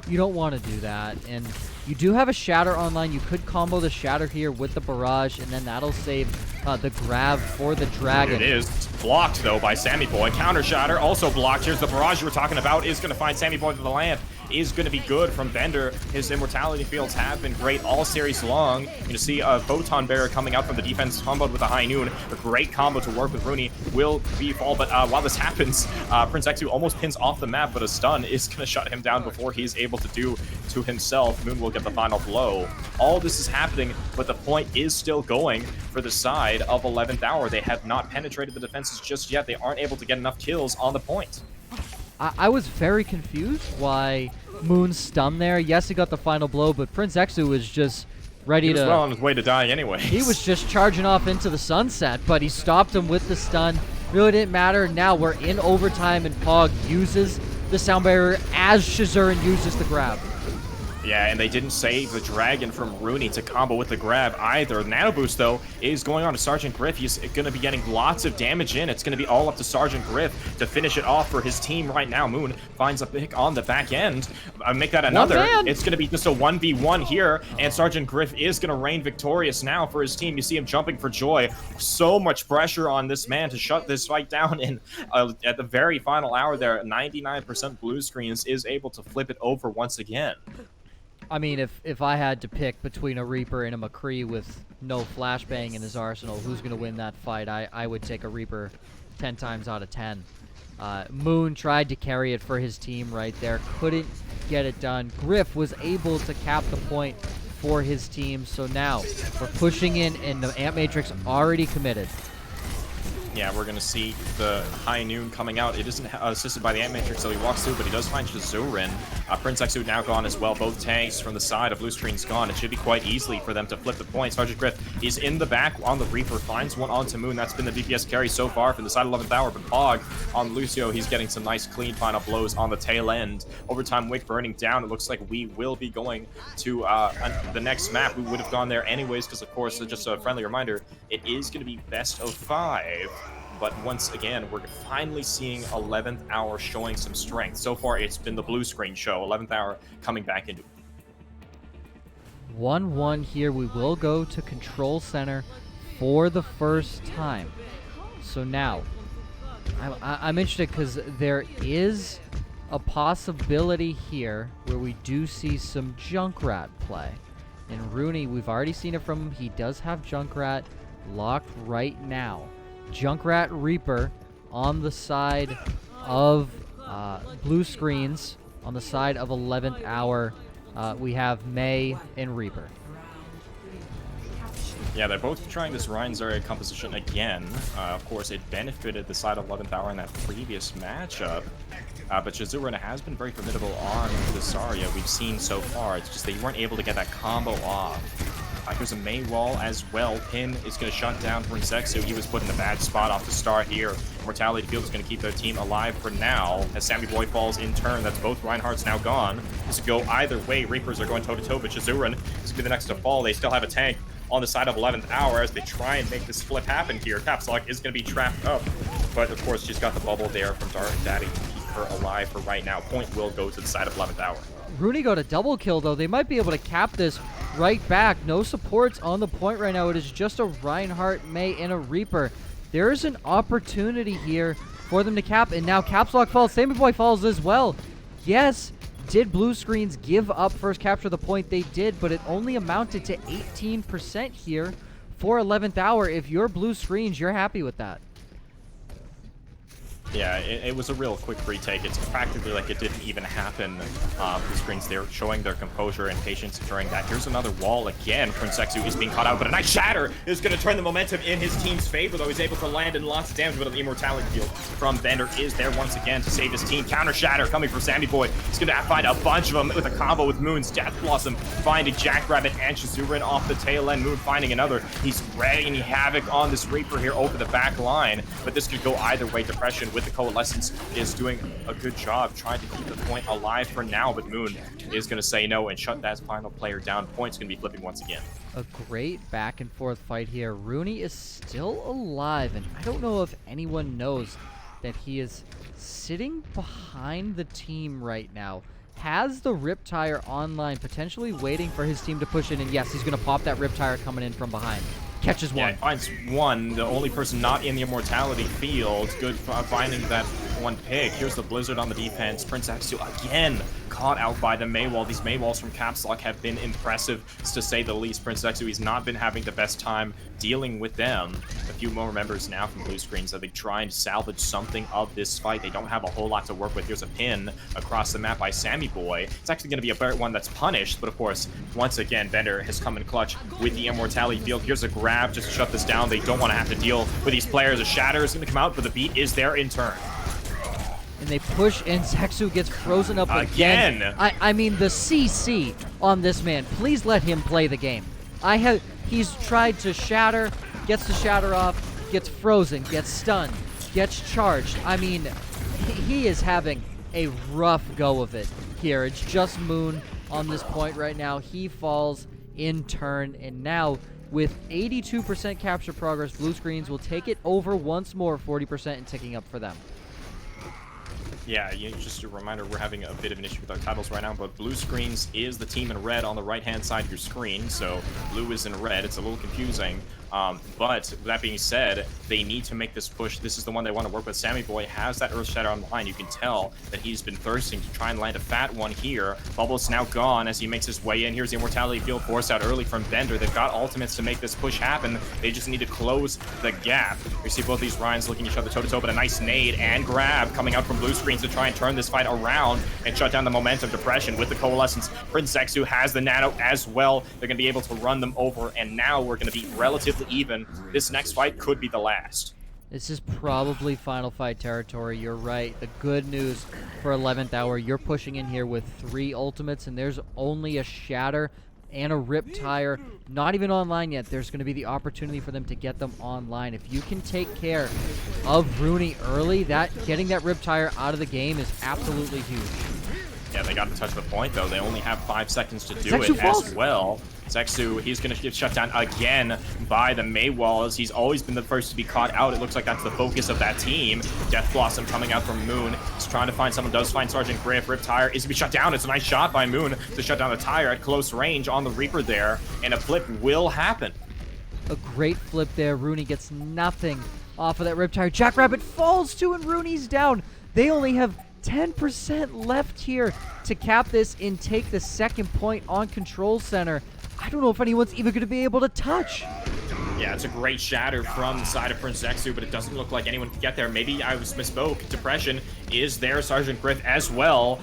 You don't want to do that, and you do have a Shatter online. You could combo the Shatter here with the Barrage, and then that'll save the grab for the Dragon. It is blocked, though, by Sammy Boy. Counter Shatter also blocked. Here's the Barrage you were talking about. Is going to find Sammy Boy to the lamp. Is going to be good from Bender. His immortality fields have been great all series long. You're going to see a Photon Bearer coming out from the defense, comboed with a High Noon. A great combo to work with Rooney will be fall, but while this happens, Princexu almost pins off the map, but a stun is going to shut him down before he's able to do to himself. Moon will get the final blow. All this is happening, but the point is still going for the side of 11th hour. They have not penetrated the defenses just yet. They aren't able to get enough kills on the point. I was very confused why Moon stunned there. Yes, he got the final blow, but Princexu was just ready to... He was well on his way to die anyway. He was just charging off into the sunset, but he stopped him with the stun. Really didn't matter. Now we're in overtime, and Pog uses the sound barrier as Shazuran uses the grab. Yeah, and they didn't save the Dragon from Rooney to combo with the grab either. Nano Boost, though, is going on to Sergeant Griff. He's going to be getting lots of damage in. It's going to be all up to Sergeant Griff to finish it off for his team right now. Moon finds a pick on the back end. Make that another. It's going to be just a 1v1 here, and Sergeant Griff is going to reign victorious now for his team. You see him jumping for joy. So much pressure on this man to shut this fight down, and at the very final hour there, 99% Blue Screens is able to flip it over once again. I mean, if I had to pick between a Reaper and a McCree with no flashbang in his arsenal, who's going to win that fight, I would take a Reaper 10 times out of 10. Moon tried to carry it for his team right there, couldn't get it done. Griff was able to cap the point for his team, so now we're pushing in, and the Amp Matrix already committed. Yeah, we're going to see the High Noon coming out. It isn't assisted by the Ant Matrix, so he walks through, but he does find Shazuran. Princexu now gone as well. Both tanks from the side of Blue Screen's gone. It should be quite easily for them to flip the point. Sergeant Griff is in the back on the Reaper, finds one onto Moon. That's been the DPS carry so far from the side of 11th hour, but Pog on Lucio, he's getting some nice clean final blows on the tail end. Overtime Wick burning down. It looks like we will be going to the next map. We would have gone there anyways, because of course, just a friendly reminder, it is going to be best of 5. But once again, we're finally seeing 11th hour showing some strength. So far, it's been the Blue Screen show. 11th hour coming back into it. 1-1 here. We will go to Control Center for the first time. So now, I'm interested because there is a possibility here where we do see some Junkrat play. And Rooney, we've already seen it from him. He does have Junkrat locked right now. Junkrat Reaper on the side of Blue Screens. On the side of 11th hour, we have May and Reaper. Yeah, they're both trying this Rein Zarya composition again. Of course, it benefited the side of 11th hour in that previous matchup. But Shazuran has been very formidable on the Zarya we've seen so far. It's just they weren't able to get that combo off. Here's a Mei wall as well. Pin is going to shut down Princexu. He was put in a bad spot off the start here. Mortality Field is going to keep their team alive for now. As Sammy Boy falls in turn, that's both Reinhardt's now gone. This could go either way. Reapers are going toe-to-toe, but Shazuran is going to be the next to fall. They still have a tank on the side of 11th Hour as they try and make this flip happen here. Capslock is going to be trapped up, but of course she's got the bubble there from Dark Daddy to keep her alive for right now. Point will go to the side of 11th Hour. Rooney got a double kill, though. They might be able to cap this right back. No supports on the point right now. It is just a Reinhardt, Mei, and a Reaper. There is an opportunity here for them to cap, and now Capslock falls. Sammyboy falls as well. Yes, did Blue Screens give up first capture of the point? They did, but it only amounted to 18% here for 11th Hour. If you're Blue Screens, you're happy with that. Yeah, it was a real quick retake. It's practically like it didn't even happen. Blue Screens, they're showing their composure and patience during that. Here's another wall again. Prince Exu is being caught out, but a nice shatter is going to turn the momentum in his team's favor, though he's able to land in lots of damage, but the immortality field from Bender is there once again to save his team. Counter shatter coming from Sammyboy. He's going to find a bunch of them with a combo with Moon's Death Blossom, finding Jackrabbit and Shizurin off the tail end. Moon finding another. He's wreaking havoc on this Reaper here over the back line, but this could go either way. Depression with the Coalescence is doing a good job trying to keep the point alive for now, but Moon is going to say no and shut that final player down. Point's going to be flipping once again. A great back and forth fight here. Rooney is still alive, and I don't know if anyone knows that he is sitting behind the team right now. Has the Riptire online, potentially waiting for his team to push in, and yes, he's going to pop that Riptire coming in from behind. Catches one. Yeah, he finds one, the only person not in the immortality field. Good finding that one pick. Here's the Blizzard on the defense. Prince Exu again caught out by the Maywall. These Maywalls from Capslock have been impressive, to say the least. Prince Exu, he's not been having the best time dealing with them. A few more members now from Blue Screens that they try and salvage something of this fight. They don't have a whole lot to work with. Here's a pin across the map by Sammyboy. It's actually going to be a better one that's punished, but of course, once again, Bender has come in clutch with the immortality field. Here's a grab just to shut this down. They don't want to have to deal with these players. A shatter is going to come out, but the beat is there in turn. And they push, and Zexu gets frozen up again. I mean, the CC on this man. Please let him play the game. He's tried to shatter, gets the shatter off, gets frozen, gets stunned, gets charged. I mean, he is having a rough go of it here. It's just Moon on this point right now. He falls in turn, and now with 82% capture progress, Blue Screens will take it over once more, 40% and ticking up for them. Yeah, just a reminder, we're having a bit of an issue with our titles right now, but Blue Screens is the team in red on the right-hand side of your screen, so blue is in red. It's a little confusing. But with that being said, they need to make this push. This is the one they want to work with. Sammyboy has that Earth Shatter on the line. You can tell that he's been thirsting to try and land a fat one here. Bubble's now gone as he makes his way in. Here's the Immortality Field forced out early from Bender. They've got ultimates to make this push happen. They just need to close the gap. We see both these Ryans looking each other toe-to-toe, but a nice nade and grab coming out from Blue Screens to try and turn this fight around and shut down the momentum. Depression with the Coalescence. Prince Exu has the nano as well. They're going to be able to run them over, and now we're going to be relatively even. This next fight could be the last. This is probably final fight territory. You're right. The good news for 11th Hour, you're pushing in here with 3 ultimates, and there's only a Shatter and a Riptire not even online yet. There's going to be the opportunity for them to get them online. If you can take care of Rooney early, getting that Riptire out of the game is absolutely huge. Yeah, they got to touch the point, though. They only have 5 seconds to do it as well. Zexu, he's going to get shut down again by the Maywalls. He's always been the first to be caught out. It looks like that's the focus of that team. Death Blossom coming out from Moon. He's trying to find someone. Does find Sergeant Griff. Riptire is to be shut down. It's a nice shot by Moon to shut down the tire at close range on the Reaper there. And a flip will happen. A great flip there. Rooney gets nothing off of that Riptire. Jackrabbit falls too, and Rooney's down. They only have 10% left here to cap this and take the second point on Control Center. I don't know if anyone's even going to be able to touch. Yeah, it's a great shatter from the side of Prince Exu, but it doesn't look like anyone can get there. Maybe I misspoke. Depression is there. Sergeant Griff as well.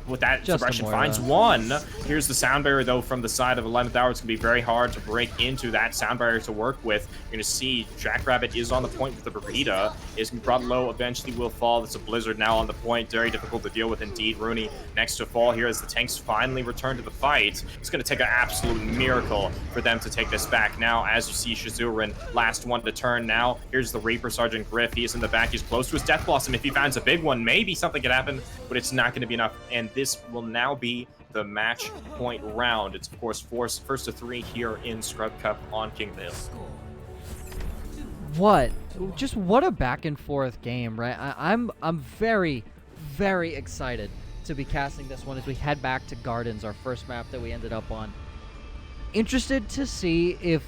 With that, just Depression finds one. Here's the sound barrier, though, from the side of 11th Hour. It's going to be very hard to break into that sound barrier to work with. You're going to see Jackrabbit is on the point with the Burrito. Is going to be brought low. Eventually will fall. It's a Blizzard now on the point. Very difficult to deal with indeed. Rooney next to fall here as the tanks finally return to the fight. It's going to take an absolute miracle for them to take this back. Now, as you see, Shizurin, last one to turn now. Here's the Reaper, Sergeant Griff. He is in the back. He's close to his Death Blossom. If he finds a big one, 1. Maybe something could happen, but it's not going to be enough. And this will now be the match point round. It's, of course, first to 3 here in Scrub Cup on King of the Hill. What a back and forth game, right? I'm very, very excited to be casting this one as we head back to Gardens, our first map that we ended up on. Interested to see if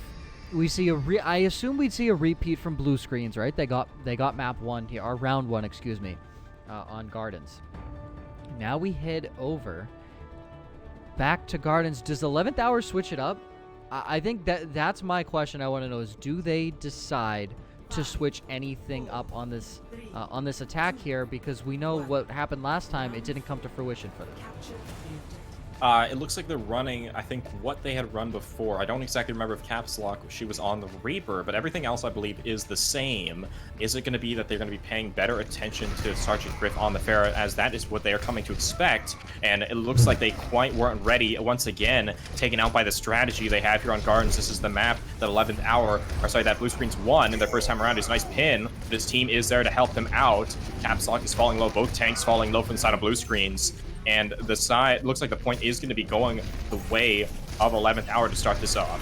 we see I assume we'd see a repeat from Blue Screens, right? They got map 1 here, or round 1, excuse me, on Gardens. Now we head over back to Gardens. Does 11th Hour switch it up? I think that's my question I want to know is, do they decide to switch anything up on this attack here? Because we know what happened last time. It didn't come to fruition for them. It looks like they're running, I think, what they had run before. I don't exactly remember if Caps Lock, she was on the Reaper, but everything else, I believe, is the same. Is it going to be that they're going to be paying better attention to Sergeant Griff on the Pharah, as that is what they are coming to expect, and it looks like they quite weren't ready. Once again, taken out by the strategy they have here on Gardens. This is the map that 11th Hour, or sorry, that Blue Screens won in their first time around. Is a nice pin. This team is there to help them out. Caps Lock is falling low. Both tanks falling low from the side of Blue Screens. And the side looks like the point is going to be going the way of 11th Hour to start this off.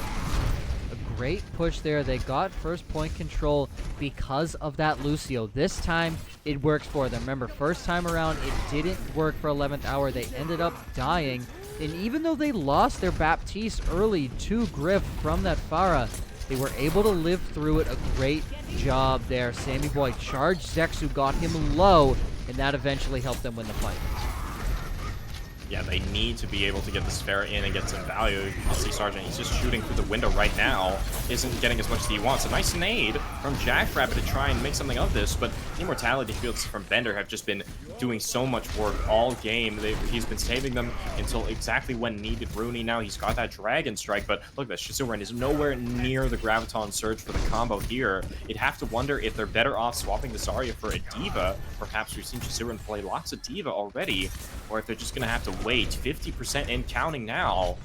A great push there. They got first point control because of that Lucio. This time, it works for them. Remember, first time around, it didn't work for 11th Hour. They ended up dying. And even though they lost their Baptiste early to Griff from that Pharah, they were able to live through it. A great job there. Sammy Boy charged Zexu, got him low, and that eventually helped them win the fight. Yeah, they need to be able to get this Pharah in and get some value. You can see Sergeant, he's just shooting through the window right now. Isn't getting as much as he wants. A nice nade from Jackrabbit to try and make something of this, but the Immortality fields from Bender have just been doing so much work all game. He's been saving them until exactly when needed. Rooney now, he's got that Dragon Strike, but look at this. Shizuran is nowhere near the Graviton Surge for the combo here. You'd have to wonder if they're better off swapping this Zarya for a D.Va. Perhaps we've seen Shizuran play lots of D.Va already, or if they're just going to have to wait. 50% and counting now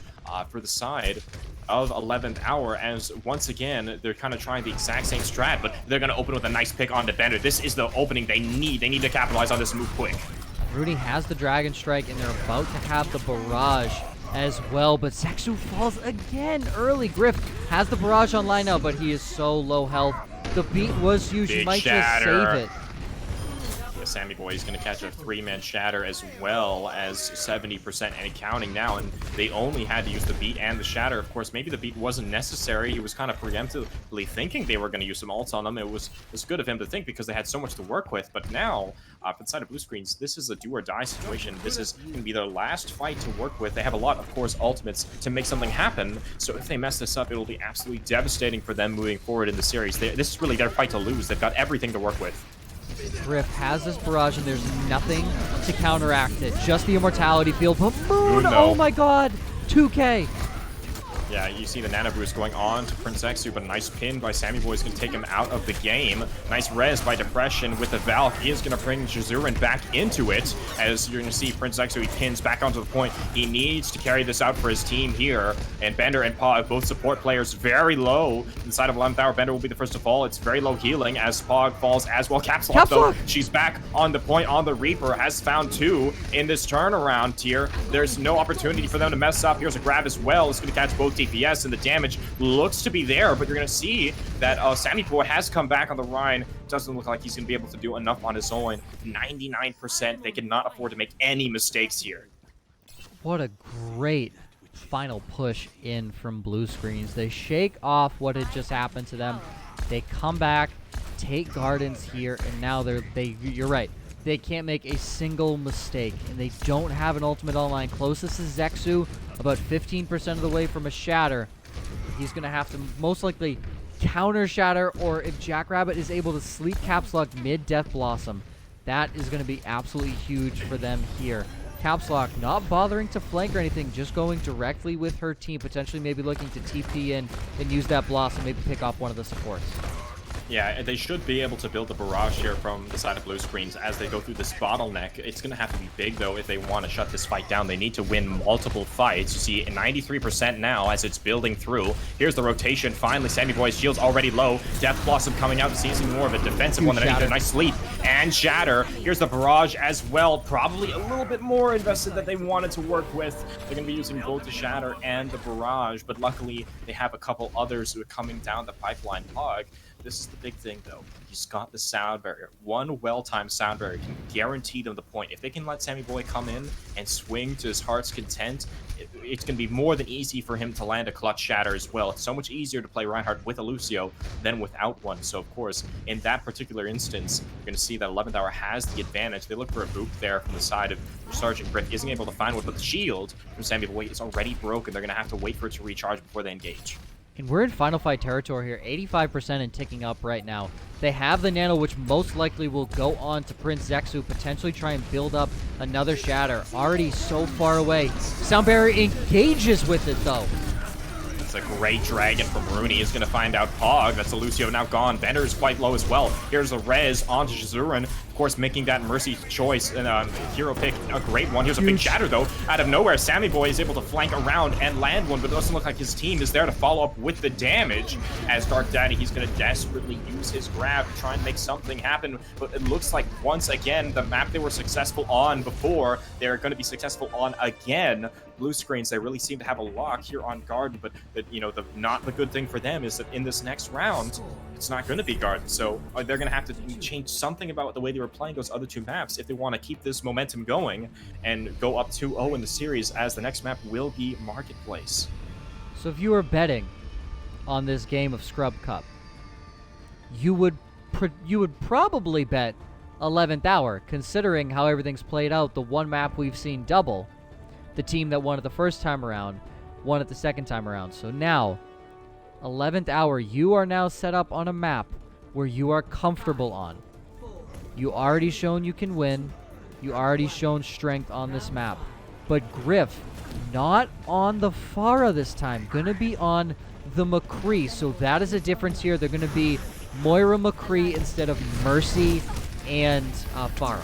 for the side of 11th Hour, as once again they're kind of trying the exact same strat, but they're going to open with a nice pick on the Bender. This is the opening they need. They need to capitalize on this move quick. Rooney has the Dragon Strike, and they're about to have the Barrage as well, but Zexu falls again early. Griff has the Barrage online now, but he is so low health. The beat was used. You might just save it. Sammy Boy is going to catch a 3-man shatter as well as 70% and counting now, and they only had to use the beat and the shatter. Of course, maybe the beat wasn't necessary. He was kind of preemptively thinking they were going to use some ults on them. It was good of him to think because they had so much to work with, but now for the side of Blue Screens, this is a do or die situation. This is going to be their last fight to work with. They have a lot, of course, ultimates to make something happen, so if they mess this up, it'll be absolutely devastating for them moving forward in the series. This is really their fight to lose. They've got everything to work with. Griff has this Barrage, and there's nothing to counteract it. Just the Immortality field. Boom! Oh my god! 2K! Yeah, you see the Nano Boost going on to Prince Exu, but a nice pin by Sammy Boy is going to take him out of the game. Nice res by Depression with the Valk. He is going to bring Shizuran back into it. As you're going to see Prince Exu, he pins back onto the point. He needs to carry this out for his team here. And Bender and Pog, both support players, very low. Inside of 11th Hour, Bender will be the first to fall. It's very low healing as Pog falls as well. Caps Lock, though. She's back on the point on the Reaper. Has found 2 in this turnaround tier. There's no opportunity for them to mess up. Here's a grab as well. It's going to catch both DPS, and the damage looks to be there, but you're going to see that Sammy Boy has come back on the Rhine. Doesn't look like he's going to be able to do enough on his own. 99%. They cannot afford to make any mistakes here. What a great final push in from Blue Screens. They shake off what had just happened to them. They come back, take Gardens here, and now you're right. They can't make a single mistake, and they don't have an ultimate online. Closest is Zexu, about 15% of the way from a shatter. He's going to have to most likely counter shatter, or if Jackrabbit is able to sleep Caps Lock mid-Death Blossom, that is going to be absolutely huge for them here. Caps Lock not bothering to flank or anything, just going directly with her team, potentially maybe looking to TP in and use that Blossom, maybe pick off one of the supports. Yeah, they should be able to build a barrage here from the side of blue screens as they go through this bottleneck. It's going to have to be big, though, if they want to shut this fight down. They need to win multiple fights. You see 93% now as it's building through. Here's the rotation. Finally, Sammy Boy's shield's already low. Death Blossom coming out, seeing more of a defensive one than a nice sleep. And Shatter. Here's the barrage as well. Probably a little bit more invested that they wanted to work with. They're going to be using both the Shatter and the barrage, but luckily they have a couple others who are coming down the pipeline. Pog. This is the big thing, though. He's got the sound barrier. One well-timed sound barrier can guarantee them the point. If they can let Sammy Boy come in and swing to his heart's content, it's going to be more than easy for him to land a clutch Shatter as well. It's so much easier to play Reinhardt with a Lucio than without one. So, of course, in that particular instance, you're going to see that 11th Hour has the advantage. They look for a boop there from the side of Sergeant Griff. He isn't able to find one, but the shield from Sammy Boy is already broken. They're going to have to wait for it to recharge before they engage. And we're in final fight territory here, 85% and ticking up right now. They have the Nano, which most likely will go on to Prince Zexu, potentially try and build up another Shatter. Already so far away. Sound Barrier engages with it, though. It's a great dragon from Rooney. Is going to find out Pog. That's a Lucio now gone. Bender is quite low as well. Here's a Rez onto Shazuran. Of course, making that Mercy choice and hero pick a great one. Here's a big Shatter, though. Out of nowhere, Sammy Boy is able to flank around and land one, but it doesn't look like his team is there to follow up with the damage. As Dark Daddy, he's going to desperately use his grab to try and make something happen. But it looks like, once again, the map they were successful on before, they're going to be successful on again. Blue screens, they really seem to have a lock here on Garden, but not the good thing for them is that in this next round, it's not going to be Garden. So they're going to have to change something about the way they were playing those other two maps if they want to keep this momentum going and go up 2-0 in the series, as the next map will be Marketplace. So if you were betting on this game of Scrub Cup, you would probably bet 11th Hour, considering how everything's played out. The one map we've seen double, the team that won it the first time around won it the second time around. So now, 11th Hour, you are now set up on a map where you are comfortable on. You already shown you can win. You already shown strength on this map. But Griff, not on the Pharah this time. Gonna be on the McCree. So that is a difference here. They're gonna be Moira McCree instead of Mercy and Pharah.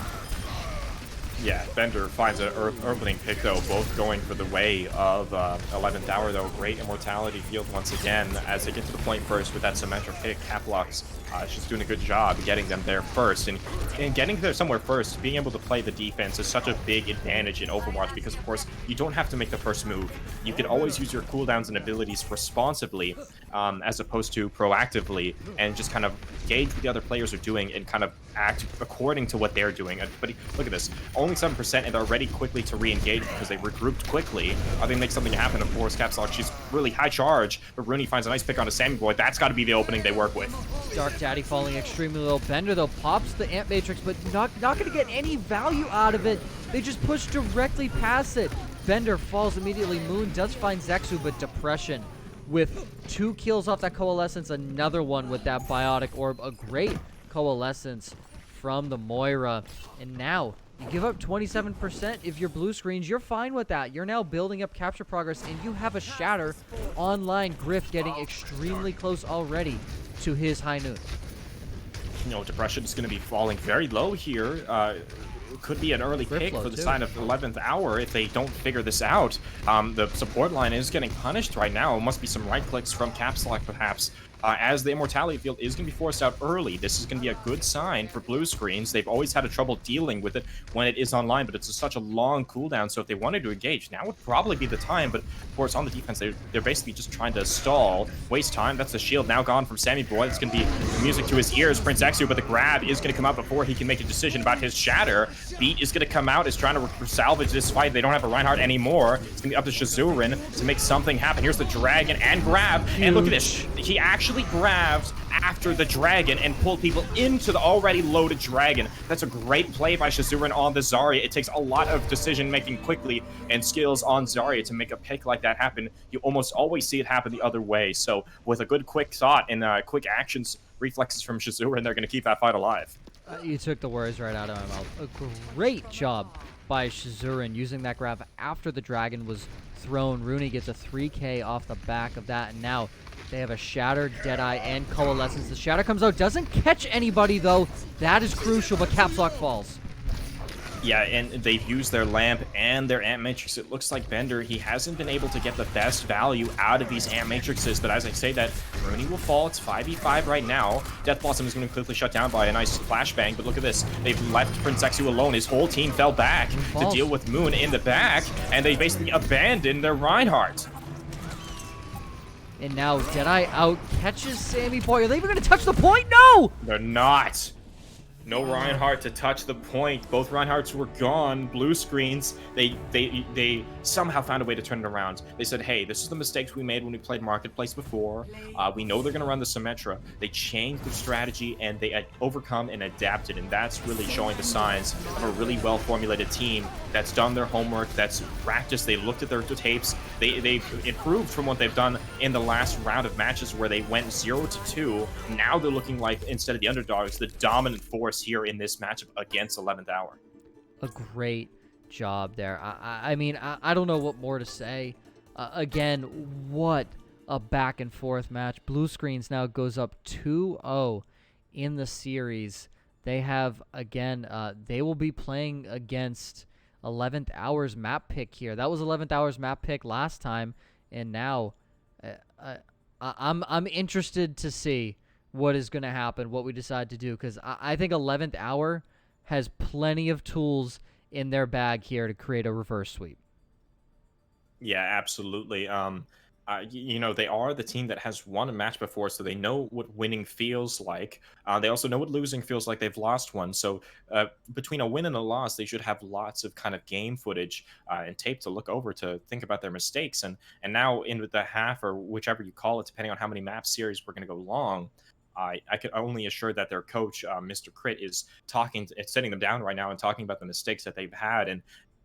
Yeah, Bender finds an opening pick, though, both going for the way of 11th Hour, though. Great Immortality field once again as they get to the point first with that Symmetra pick. Caplox she's doing a good job getting them there first. And getting there somewhere first, being able to play the defense is such a big advantage in Overwatch because, of course, you don't have to make the first move. You can always use your cooldowns and abilities responsibly as opposed to proactively and just kind of gauge what the other players are doing and kind of act according to what they're doing. But look at this. Only 7% and they're ready quickly to re-engage because they regrouped quickly. They make something happen. Of course, Capslock, she's really high charge, but Rooney finds a nice pick on a Sammy Boy. That's got to be the opening they work with. Dark Daddy falling extremely low. Bender, though, pops the Amp Matrix, but not going to get any value out of it. They just push directly past it. Bender falls immediately. Moon does find Zexu, but Depression with 2 kills off that Coalescence, another one with that Biotic Orb. A great Coalescence from the Moira. And now, you give up 27% if you're blue screens. You're fine with that. You're now building up capture progress, and you have a Shatter online. Griff getting extremely close already to his high noon. You know, Depression is going to be falling very low here. Could be an early pick for the side of 11th Hour if they don't figure this out. The support line is getting punished right now. It must be some right clicks from Capslock perhaps. As the Immortality field is going to be forced out early. This is going to be a good sign for blue screens. They've always had a trouble dealing with it when it is online, but it's such a long cooldown, so if they wanted to engage, now would probably be the time. But of course, on the defense, they're basically just trying to stall, waste time. That's the shield now gone from Sammy Boy. It's going to be music to his ears, Prince Exu, but the grab is going to come out before he can make a decision about his Shatter. Beat is going to come out, is trying to salvage this fight. They don't have a Reinhardt anymore. It's going to be up to Shazuran to make something happen. Here's the Dragon and grab, and look at this. He actually grabbed after the Dragon and pulled people into the already loaded Dragon. That's a great play by Shazuran on the Zarya. It takes a lot of decision making quickly and skills on Zarya to make a pick like that happen. You almost always see it happen the other way. So with a good quick thought and quick actions, reflexes from Shazuran, they're going to keep that fight alive. You took the words right out of my mouth. A great job by Shizurin, using that grab after the dragon was thrown. Rooney gets a 3K off the back of that, and now they have a Shatter, Deadeye, and Coalescence. The Shatter comes out, doesn't catch anybody, though. That is crucial, but Caps Lock falls. Yeah, and they've used their lamp and their Ant Matrix. It looks like Bender, he hasn't been able to get the best value out of these Ant Matrixes, but as I say that, Rooney will fall. It's 5v5 right now. Death Blossom is going to quickly shut down by a nice flashbang, but look at this. They've left Prince Exu alone. His whole team fell back to deal with Moon in the back, and they basically abandoned their Reinhardt. And now Deadeye out, catches Sammy Boy. Are they even going to touch the point? No! They're not. No Reinhardt to touch the point. Both Reinhardts were gone. Blue screens. They somehow found a way to turn it around. They said, hey, this is the mistakes we made when we played Marketplace before. We know they're going to run the Symmetra. They changed their strategy, and they overcome and adapted, and that's really showing the signs of a really well-formulated team that's done their homework, that's practiced. They looked at their tapes. They've improved from what they've done in the last round of matches where they went 0-2. Now they're looking like, instead of the underdogs, the dominant force here in this matchup against 11th Hour. A great job there. I mean, I don't know what more to say. Again, what a back and forth match. Blue Screens now goes up 2-0 in the series. They have, again, they will be playing against 11th Hour's map pick here. That was 11th Hour's map pick last time, and now I'm interested to see what is going to happen, what we decide to do, because I think 11th Hour has plenty of tools in their bag here to create a reverse sweep. Yeah, absolutely. You know, they are the team that has won a match before, so they know what winning feels like. They also know what losing feels like. They've lost one. So between a win and a loss, they should have lots of kind of game footage and tape to look over to think about their mistakes. And now in the half, or whichever you call it, depending on how many map series we're going to go long, I can only assure that their coach, Mr. Crit, is sitting them down right now and talking about the mistakes that they've had and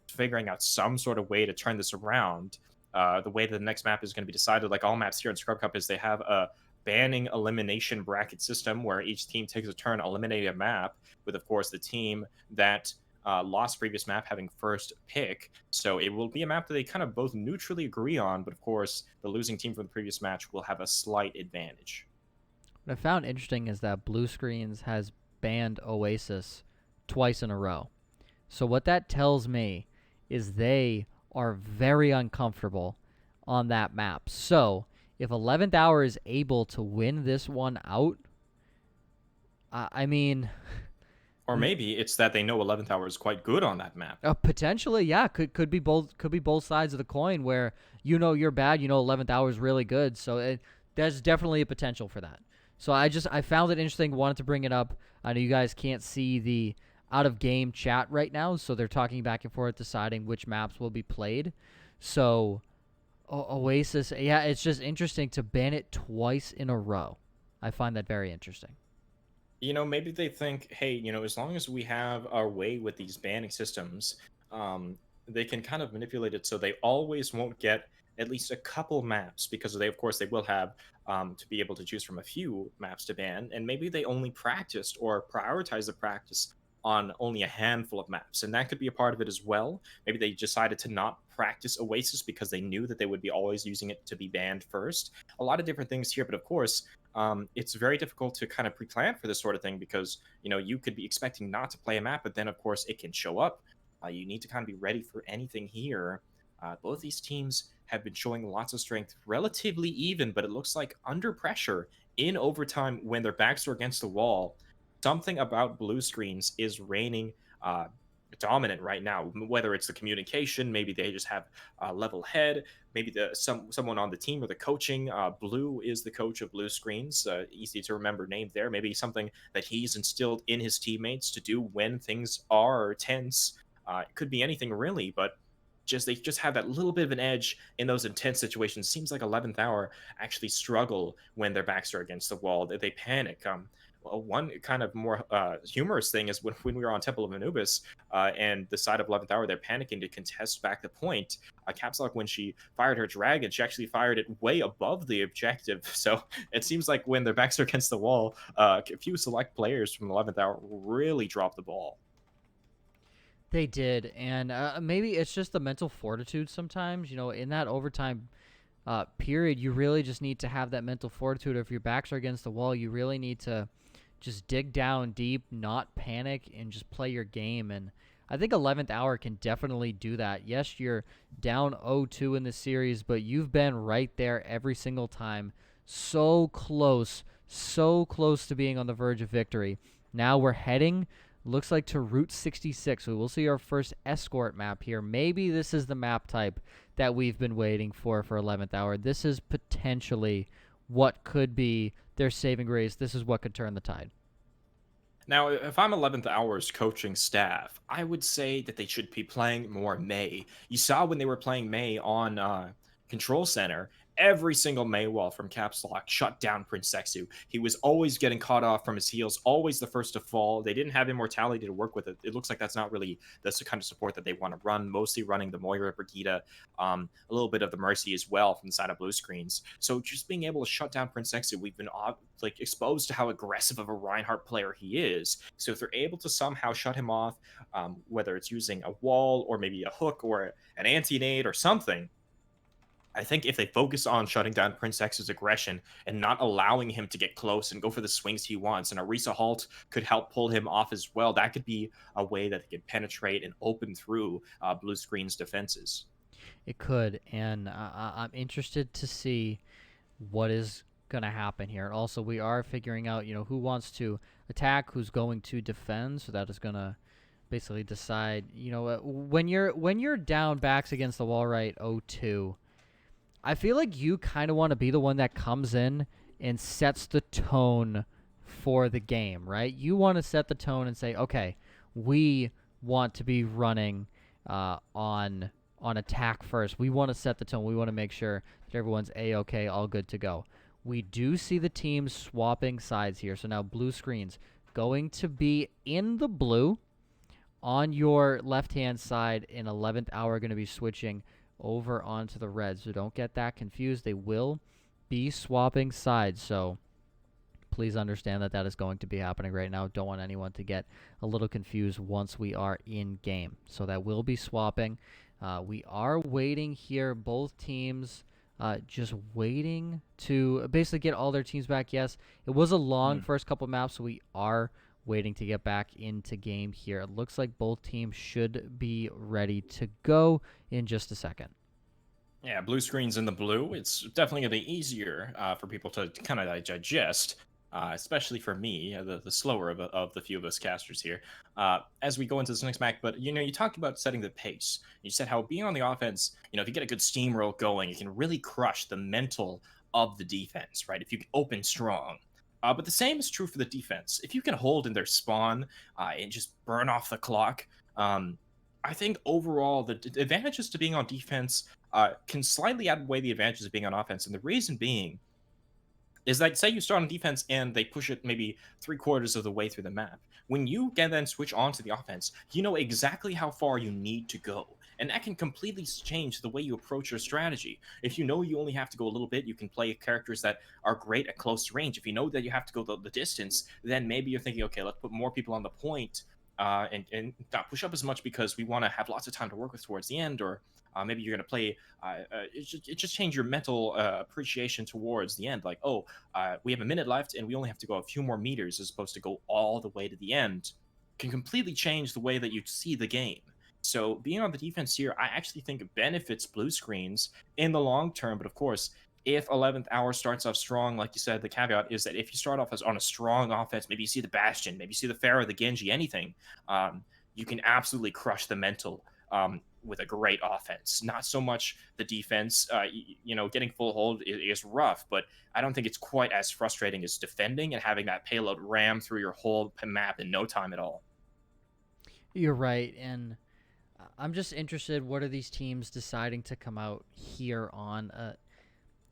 figuring out some sort of way to turn this around. The way that the next map is going to be decided, like all maps here in Scrub Cup, is they have a banning elimination bracket system where each team takes a turn eliminating a map, with, of course, the team that lost previous map having first pick. So it will be a map that they kind of both neutrally agree on, but of course, the losing team from the previous match will have a slight advantage. What I found interesting is that Blue Screens has banned Oasis twice in a row. So what that tells me is they are very uncomfortable on that map. So if 11th Hour is able to win this one out, I mean... Or maybe it's that they know 11th Hour is quite good on that map. Potentially, yeah. Could be both sides of the coin, where you know you're bad, you know 11th Hour is really good. So there's definitely a potential for that. So I found it interesting, wanted to bring it up. I know you guys can't see the out-of-game chat right now, so they're talking back and forth, deciding which maps will be played. So Oasis, yeah, it's just interesting to ban it twice in a row. I find that very interesting. You know, maybe they think, hey, you know, as long as we have our way with these banning systems, they can kind of manipulate it so they always won't get at least a couple maps, because they, of course, they will have to be able to choose from a few maps to ban, and maybe they only practiced or prioritize the practice on only a handful of maps, and that could be a part of it as well. Maybe they decided to not practice Oasis because they knew that they would be always using it to be banned first. A lot of different things here, but of course, it's very difficult to kind of pre-plan for this sort of thing, because, you know, you could be expecting not to play a map, but then, of course, it can show up. You need to kind of be ready for anything here. Both these teams have been showing lots of strength, relatively even, but it looks like under pressure in overtime when their backs are against the wall. Something about Blue Screens is reigning dominant right now, whether it's the communication, maybe they just have a level head, maybe someone on the team or the coaching. Blue is the coach of Blue Screens, easy to remember name there. Maybe something that he's instilled in his teammates to do when things are tense. It could be anything really, but they just have that little bit of an edge in those intense situations. Seems like 11th Hour actually struggle when their backs are against the wall. They panic. One kind of more humorous thing is when we were on Temple of Anubis and the side of 11th Hour, they're panicking to contest back the point. Caps Lock, when she fired her dragon, she actually fired it way above the objective. So it seems like when their backs are against the wall, a few select players from 11th Hour really drop the ball. They did, and maybe it's just the mental fortitude sometimes. In that overtime period, you really just need to have that mental fortitude. If your backs are against the wall, you really need to just dig down deep, not panic, and just play your game. And I think 11th Hour can definitely do that. Yes, you're down 0-2 in the series, but you've been right there every single time. So close to being on the verge of victory. Now we're heading, looks like, to Route 66. We will see our first escort map here. Maybe this is the map type that we've been waiting for 11th Hour. This is potentially what could be their saving grace. This is what could turn the tide. Now, if I'm 11th Hour's coaching staff, I would say that they should be playing more Mei. You saw when they were playing Mei on Control Center, every single Mei wall from Caps Lock shut down Prince Sexu. He was always getting caught off from his heels, always the first to fall. They didn't have immortality to work with it. It looks like that's not really the kind of support that they want to run, mostly running the Moira Brigida, a little bit of the Mercy as well from the side of blue screens. So just being able to shut down Prince Sexu, we've been exposed to how aggressive of a Reinhardt player he is. So if they're able to somehow shut him off, whether it's using a wall or maybe a hook or an anti-nade or something, I think if they focus on shutting down Prince X's aggression and not allowing him to get close and go for the swings he wants, and Orisa Halt could help pull him off as well, that could be a way that they could penetrate and open through Blue Screen's defenses. It could, and I'm interested to see what is going to happen here. Also, we are figuring out, who wants to attack, who's going to defend, so that is going to basically decide, when you're down backs against the wall, right, 0-2, I feel like you kind of want to be the one that comes in and sets the tone for the game, right? You want to set the tone and say, okay, we want to be running on attack first. We want to set the tone. We want to make sure that everyone's A-okay, all good to go. We do see the teams swapping sides here. So now blue screens going to be in the blue. On your left-hand side in 11th Hour going to be switching over onto the red. So don't get that confused. They will be swapping sides. So please understand that that is going to be happening right now. Don't want anyone to get a little confused once we are in game. So that will be swapping. We are waiting here. Both teams just waiting to basically get all their teams back. Yes, it was a long first couple maps, so we are waiting to get back into game here. It looks like both teams should be ready to go in just a second. Yeah, blue screen's in the blue. It's definitely going to be easier for people to kind of digest, especially for me, the slower of the few of us casters here, as we go into this next match. But, you talked about setting the pace. You said how being on the offense, if you get a good steamroll going, it can really crush the mental of the defense, right? If you can open strong. But the same is true for the defense. If you can hold in their spawn and just burn off the clock, I think overall the advantages to being on defense can slightly outweigh the advantages of being on offense. And the reason being is that, say you start on defense and they push it maybe 3/4 of the way through the map. When you can then switch on to the offense, you know exactly how far you need to go. And that can completely change the way you approach your strategy. If you know you only have to go a little bit, you can play characters that are great at close range. If you know that you have to go the distance, then maybe you're thinking, okay, let's put more people on the point and not push up as much because we want to have lots of time to work with towards the end. Or maybe you're going to play, it just change your mental appreciation towards the end. Like, we have a minute left and we only have to go a few more meters as opposed to go all the way to the end. Can completely change the way that you see the game. So being on the defense here, I actually think it benefits blue screens in the long term. But of course, if 11th Hour starts off strong, like you said, the caveat is that if you start off as on a strong offense, maybe you see the Bastion, maybe you see the Pharah, the Genji, anything, you can absolutely crush the mental with a great offense. Not so much the defense. Getting full hold is rough, but I don't think it's quite as frustrating as defending and having that payload ram through your whole map in no time at all. You're right, and I'm just interested, what are these teams deciding to come out here on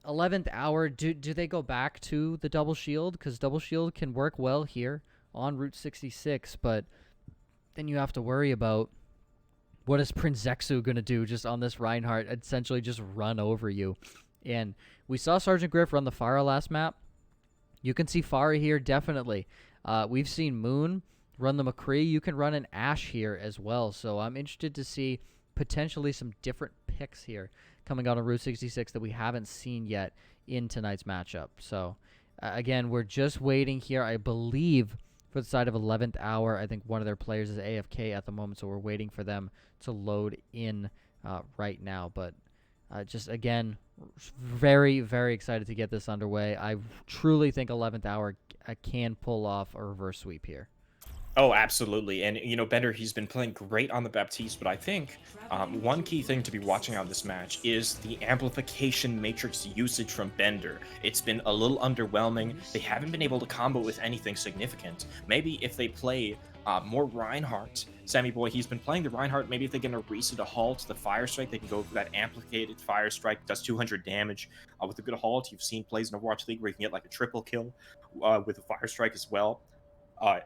11th Hour? Do they go back to the double shield? Because double shield can work well here on Route 66, but then you have to worry about what is Prince Zexu going to do just on this Reinhardt, essentially just run over you. And we saw Sergeant Griff run the Pharah last map. You can see Pharah here, definitely. We've seen Moon run the McCree, you can run an Ashe here as well. So I'm interested to see potentially some different picks here coming out of Route 66 that we haven't seen yet in tonight's matchup. So again, we're just waiting here, I believe, for the side of 11th hour. I think one of their players is AFK at the moment, so we're waiting for them to load in right now. But just, again, very, very excited to get this underway. I truly think 11th hour can pull off a reverse sweep here. Oh, absolutely. And, Bender, he's been playing great on the Baptiste, but I think one key thing to be watching out this match is the amplification matrix usage from Bender. It's been a little underwhelming. They haven't been able to combo with anything significant. Maybe if they play more Reinhardt, Sammy Boy, he's been playing the Reinhardt. Maybe if they get a reset a halt, the Fire Strike, they can go for that amplified Fire Strike, does 200 damage. With a good halt, you've seen plays in Overwatch League where you can get like a triple kill with a Fire Strike as well.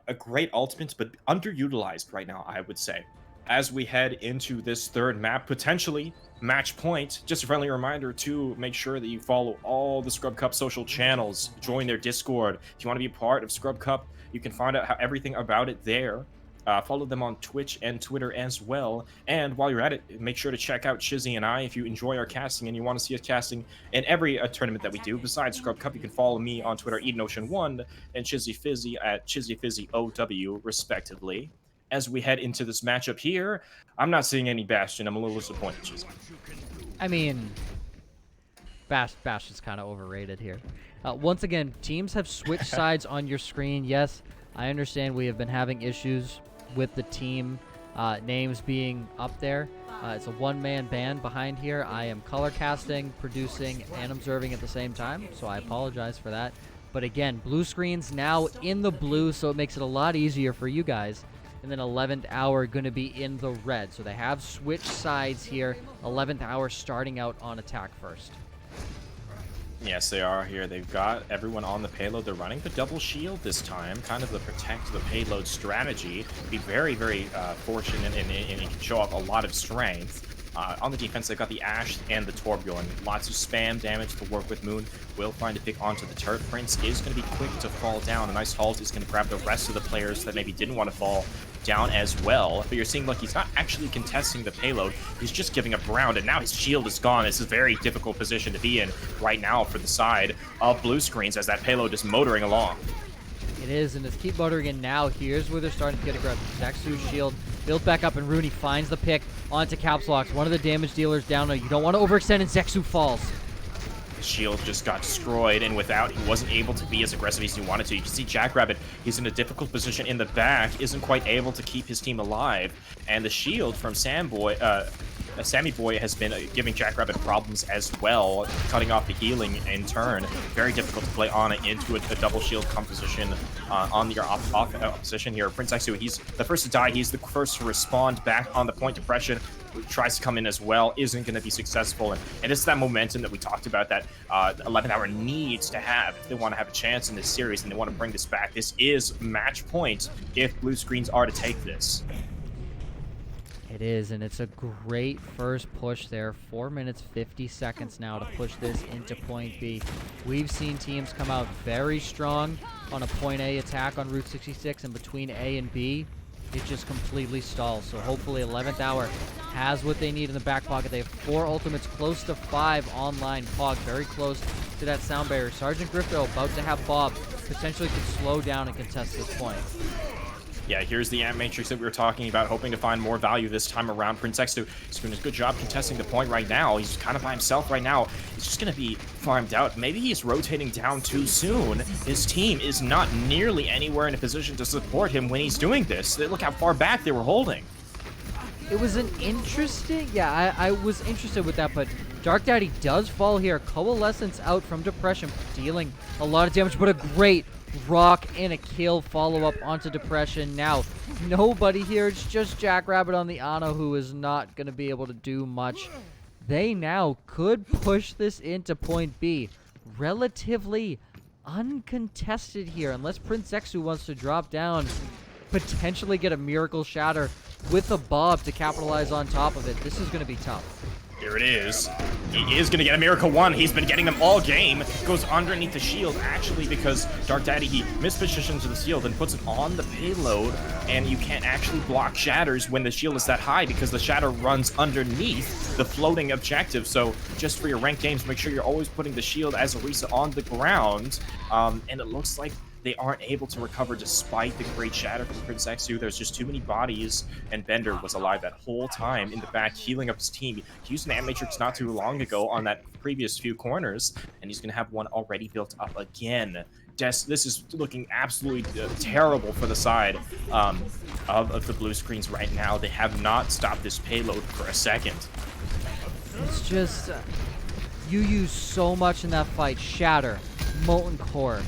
A great ultimate, but underutilized right now, I would say. As we head into this third map, potentially match point, just a friendly reminder to make sure that you follow all the Scrub Cup social channels, join their Discord. If you want to be a part of Scrub Cup, you can find out everything about it there. Follow them on Twitch and Twitter as well. And while you're at it, make sure to check out Chizzy and I. If you enjoy our casting and you want to see us casting in every tournament that we do, besides Scrub Cup, you can follow me on Twitter, EdenOcean1, and Chizzy Fizzy at ChizzyFizzyOW, respectively. As we head into this matchup here, I'm not seeing any Bastion. I'm a little disappointed, Chizzy. I mean, Bastion's kind of overrated here. Once again, teams have switched sides on your screen. Yes, I understand we have been having issues with the team names being up there. It's a one-man band behind here. I am color casting, producing, and observing at the same time, so I apologize for that. But again, blue screen's now in the blue, so it makes it a lot easier for you guys. And then 11th hour going to be in the red. So they have switched sides here. 11th hour starting out on attack first. Yes, they are here. They've got everyone on the payload. They're running the double shield this time, kind of the protect the payload strategy. Be very, very fortunate, and it can show up a lot of strength. On the defense, they've got the Ashe and the Torbjorn. Lots of spam damage to work with. Moon will find a pick onto the turret. Prince is going to be quick to fall down. A nice halt is going to grab the rest of the players that maybe didn't want to fall down as well. But you're seeing, look, he's not actually contesting the payload. He's just giving up round, and now his shield is gone. It's a very difficult position to be in right now for the side of blue screens as that payload is motoring along. It is, and let's keep motoring in now. Here's where they're starting to get aggressive. Zexu's shield built back up, and Rooney finds the pick onto Caps Locks. One of the damage dealers down. You don't want to overextend, and Zexu falls. His shield just got destroyed, and without, he wasn't able to be as aggressive as he wanted to. You can see Jackrabbit, he's in a difficult position in the back, isn't quite able to keep his team alive, and the shield from Sammy Boy has been giving Jackrabbit problems as well, cutting off the healing in turn. Very difficult to play Ana into a double shield composition on your opposition here. Prince Exu, he's the first to die. He's the first to respond back on the point depression. Tries to come in as well, isn't going to be successful. And it's that momentum that we talked about that 11th hour needs to have if they want to have a chance in this series and they want to bring this back. This is match point if blue screens are to take this. It is, and it's a great first push there. 4 minutes, 50 seconds now to push this into point B. We've seen teams come out very strong on a point A attack on Route 66, and between A and B, it just completely stalls. So hopefully 11th hour has what they need in the back pocket. They have 4 ultimates, close to 5 online. Pog very close to that sound barrier. Sergeant Grifto about to have Bob potentially could slow down and contest this point. Yeah, here's the amp matrix that we were talking about, hoping to find more value this time around. Prince Exu is doing a good job contesting the point right now. He's kind of by himself right now. He's just going to be farmed out. Maybe he's rotating down too soon. His team is not nearly anywhere in a position to support him when he's doing this. Look how far back they were holding. It was an interesting... Yeah, I was interested with that, but Dark Daddy does fall here. Coalescence out from Depression, dealing a lot of damage, but a great rock and a kill follow-up onto Depression. Now, nobody here. It's just Jackrabbit on the Ana, who is not going to be able to do much. They now could push this into point B. Relatively uncontested here, unless Prince Exu wants to drop down, potentially get a Miracle Shatter with a Bob to capitalize on top of it. This is going to be tough. Here it is. He is going to get a Miracle 1. He's been getting them all game. Goes underneath the shield, actually, because Dark Daddy, he mispositions the shield and puts it on the payload, and you can't actually block shatters when the shield is that high because the shatter runs underneath the floating objective. So just for your ranked games, make sure you're always putting the shield as Orisa on the ground. And it looks like they aren't able to recover despite the great shatter from Prince Exu. There's just too many bodies, and Bender was alive that whole time in the back, healing up his team. He used an Animatrix not too long ago on that previous few corners, and he's going to have one already built up again. This is looking absolutely terrible for the side of the blue screens right now. They have not stopped this payload for a second. It's just, you use so much in that fight. Shatter, Molten Core,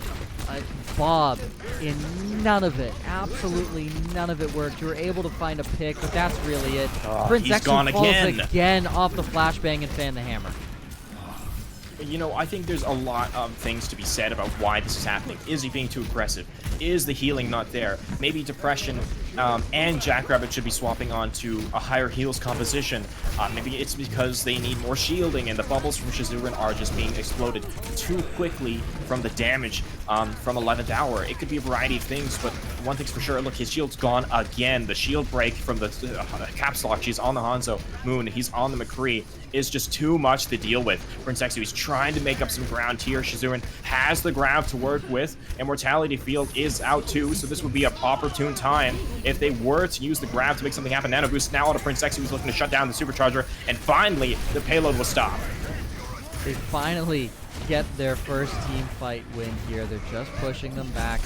Bob, and none of it, absolutely none of it worked. You were able to find a pick, but that's really it. Prince Exu falls again off the flashbang and fan the hammer. You know, I think there's a lot of things to be said about why this is happening. Is he being too aggressive? Is the healing not there? Maybe Depression and Jackrabbit should be swapping on to a higher heals composition. Maybe it's because they need more shielding and the bubbles from Shizurin are just being exploded too quickly from the damage from 11th hour. It could be a variety of things, but one thing's for sure, look, his shield's gone again. The shield break from the caps lock, she's on the Hanzo Moon, he's on the McCree, is just too much to deal with. Prince Exu, he's trying to make up some ground here. Shizurin has the grab to work with, and Mortality Field is out too, so this would be an opportune time if they were to use the grab to make something happen. Nano Boost now out of Prince Exu, who's looking to shut down the Supercharger, and finally, the payload will stop. They finally get their first team fight win here. They're just pushing them back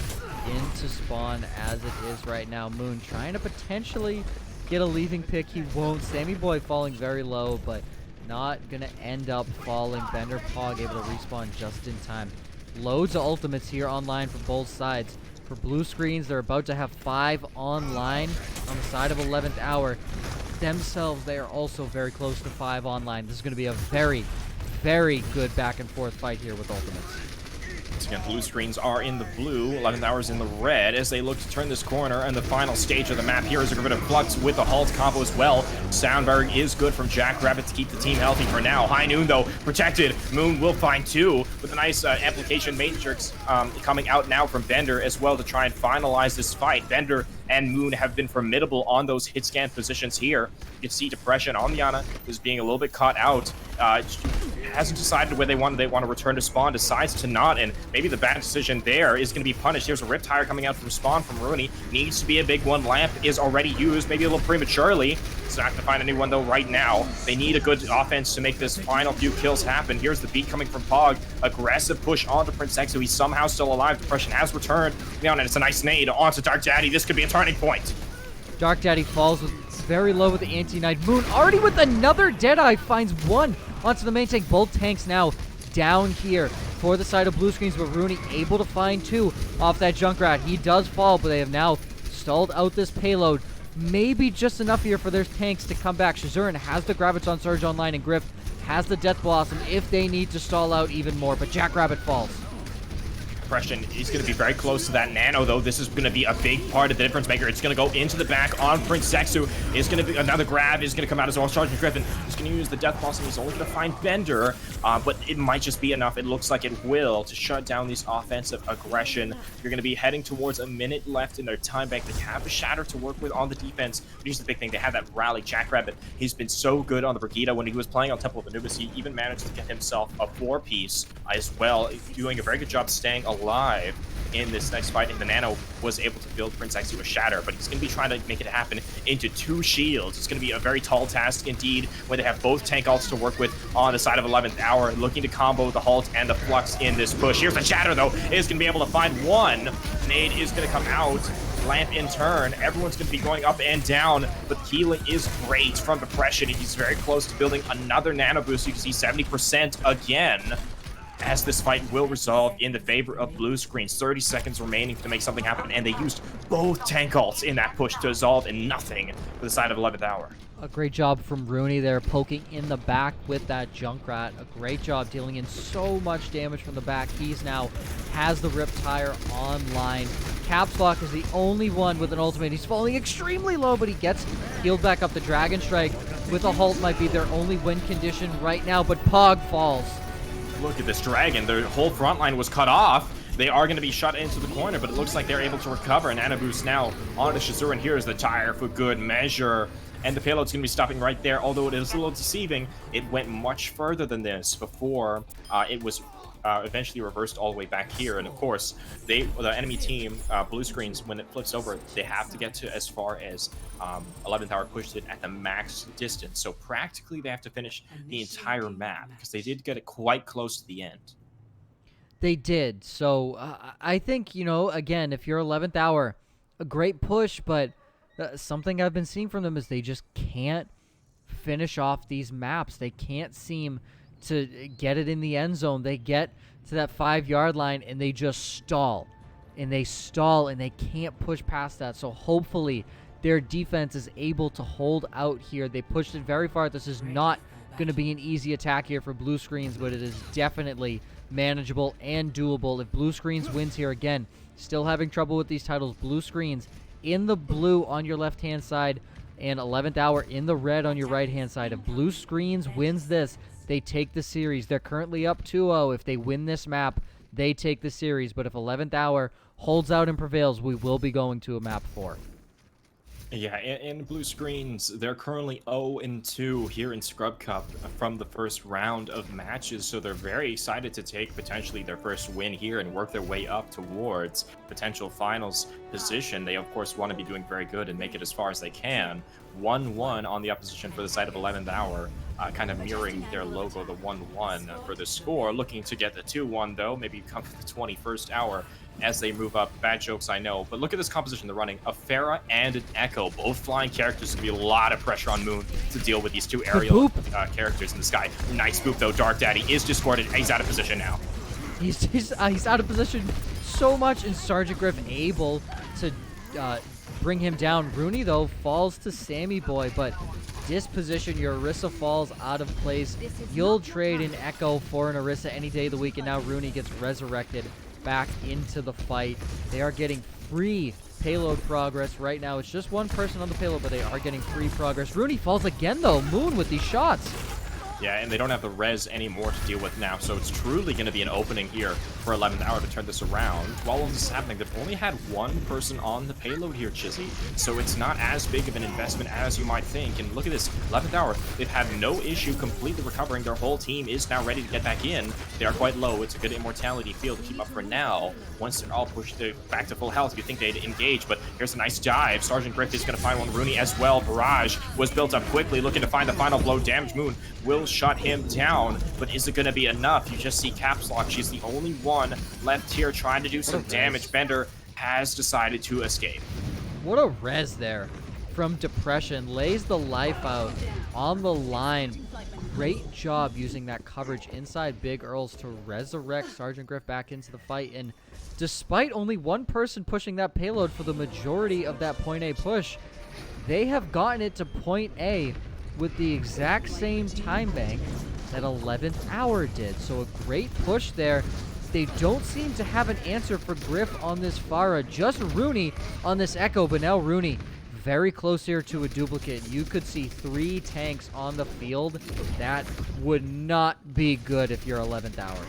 into spawn as it is right now. Moon trying to potentially get a leaving pick. He won't. Sammy Boy falling very low, but not gonna end up falling. Bender Pog able to respawn just in time. Loads of ultimates here online for both sides. For blue screens, they're about to have 5 online on the side of 11th hour. Themselves, they are also very close to 5 online. This is going to be a very, very good back and forth fight here with ultimates. Once again, blue screens are in the blue, 11th hour's in the red as they look to turn this corner, and the final stage of the map here is a bit of Flux with the halt combo as well. Soundberg is good from Jackrabbit to keep the team healthy for now. High Noon, though, protected. Moon will find 2 with a nice application matrix coming out now from Bender as well to try and finalize this fight. Bender and Moon have been formidable on those hit scan positions here. You can see Depression on the Ana is being a little bit caught out. Hasn't decided whether they want to return to spawn, decides to not, and maybe the bad decision there is going to be punished. Here's a Rip Tire coming out from spawn from Rooney. Needs to be a big one. Lamp is already used, maybe a little prematurely. It's not going to find anyone though right now. They need a good offense to make this final few kills happen. Here's the beat coming from Pog. Aggressive push onto Prince Exu. He's somehow still alive. Depression has returned. Down, and it's a nice nade onto Dark Daddy. This could be a turning point. Dark Daddy falls with very low with the anti-knight. Moon already with another Deadeye finds 1 onto the main tank. Both tanks now down here for the side of blue screens, but Rooney able to find 2 off that Junkrat. He does fall, but they have now stalled out this payload. Maybe just enough here for their tanks to come back. Shizurin has the Graviton Surge online, and Griff has the Death Blossom if they need to stall out even more, but Jackrabbit falls. He's going to be very close to that Nano, though. This is going to be a big part of the difference maker. It's going to go into the back on Prince Exu. Is going to be another grab. Is going to come out as well. Charging Griffin. He's going to use the Death Blossom. He's only going to find Bender, but it might just be enough. It looks like it will to shut down this offensive aggression. You're going to be heading towards a minute left in their time bank. They have a Shatter to work with on the defense. But here's the big thing. They have that rally. Jackrabbit, he's been so good on the Brigitte when he was playing on Temple of Anubis. He even managed to get himself a 4-piece as well, doing a very good job staying alive in this next fight. And the Nano was able to build Prince Exu a Shatter, but he's going to be trying to make it happen into 2 shields. It's going to be a very tall task indeed, where they have both tank ults to work with on the side of 11th hour, looking to combo the halt and the Flux in this push. Here's the Shatter, though, is going to be able to find 1. Nade is going to come out. Lamp in turn. Everyone's going to be going up and down, but the healing is great from Depression. He's very close to building another Nano Boost. You can see 70% again, as this fight will resolve in the favor of blue screens. 30 seconds remaining to make something happen, and they used both tank ults in that push to resolve in nothing for the side of 11th hour. A great job from Rooney there, poking in the back with that Junkrat. A great job dealing in so much damage from the back. He's now has the Rip Tire online. Caps Lock is the only one with an ultimate. He's falling extremely low, but he gets healed back up. The Dragon Strike with a halt might be their only win condition right now, but Pog falls. Look at this Dragon. Their whole front line was cut off. They are going to be shut into the corner, but it looks like they're able to recover. And Anubis now onto Shazur, and here's the tire for good measure. And the payload's going to be stopping right there, although it is a little deceiving. It went much further than this before it was eventually reversed all the way back here. And of course, the enemy team, Blue Screens, when it flips over, they have to get to as far as 11th Hour pushed it at the max distance. So practically they have to finish the entire map, because they did get it quite close to the end. They did. So I think, you know, again, if you're 11th Hour, a great push, but something I've been seeing from them is they just can't finish off these maps. They can't seem to get it in the end zone. They get to that 5-yard line and they just stall. And they stall and they can't push past that. So hopefully their defense is able to hold out here. They pushed it very far. This is not going to be an easy attack here for Blue Screens, but it is definitely manageable and doable. If Blue Screens wins here, again, still having trouble with these titles. Blue Screens in the blue on your left-hand side and 11th Hour in the red on your right-hand side. If Blue Screens wins this, they take the series. They're currently up 2-0. If they win this map, they take the series. But if 11th Hour holds out and prevails, we will be going to a map 4. Yeah, in Blue Screens, they're currently 0-2 here in Scrub Cup from the first round of matches, so they're very excited to take potentially their first win here and work their way up towards potential finals position. They, of course, want to be doing very good and make it as far as they can. 1-1 on the opposition for the side of 11th Hour, kind of mirroring their logo, the 1-1 for the score. Looking to get the 2-1, though, maybe come for the 21st hour as they move up. Bad jokes, I know, but look at this composition they're running. A Pharah and an Echo, both flying characters. There'll be a lot of pressure on Moon to deal with these two aerial characters in the sky. Nice boop, though. Dark Daddy is discorded. He's out of position now. He's out of position so much, and Sergeant Griff able to bring him down. Rooney, though, falls to Sammy Boy, but disposition, your Orisa falls out of place. You'll trade an Echo for an Orisa any day of the week, and now Rooney gets resurrected back into the fight. They are getting free payload progress right now. It's just one person on the payload, but they are getting free progress. Rooney falls again, though. Moon with these shots. Yeah, and they don't have the res anymore to deal with now, so it's truly going to be an opening here for 11th Hour to turn this around. While all this is happening, they've only had one person on the payload here, Chizzy, so it's not as big of an investment as you might think. And look at this, 11th Hour, they've had no issue completely recovering. Their whole team is now ready to get back in. They are quite low. It's a good immortality field to keep up for now. Once they're all pushed back to full health, you think they'd engage, but here's a nice dive. Sergeant Griff is going to find one. Rooney as well. Barrage was built up quickly, looking to find the final blow. Damage Moon will shut him down, but is it going to be enough? You just see Caps Lock. She's the only one left here trying to do some damage. Bender has decided to escape. What a res there from Depression. Lays the life out on the line. Great job using that coverage inside Big Earls to resurrect Sergeant Griff back into the fight. And despite only one person pushing that payload for the majority of that point A push, they have gotten it to point A with the exact same time bank that 11th Hour did. So a great push there. They don't seem to have an answer for Griff on this Pharah, just Rooney on this Echo, but now Rooney very close here to a duplicate. You could see 3 tanks on the field. That would not be good if you're 11th Hour.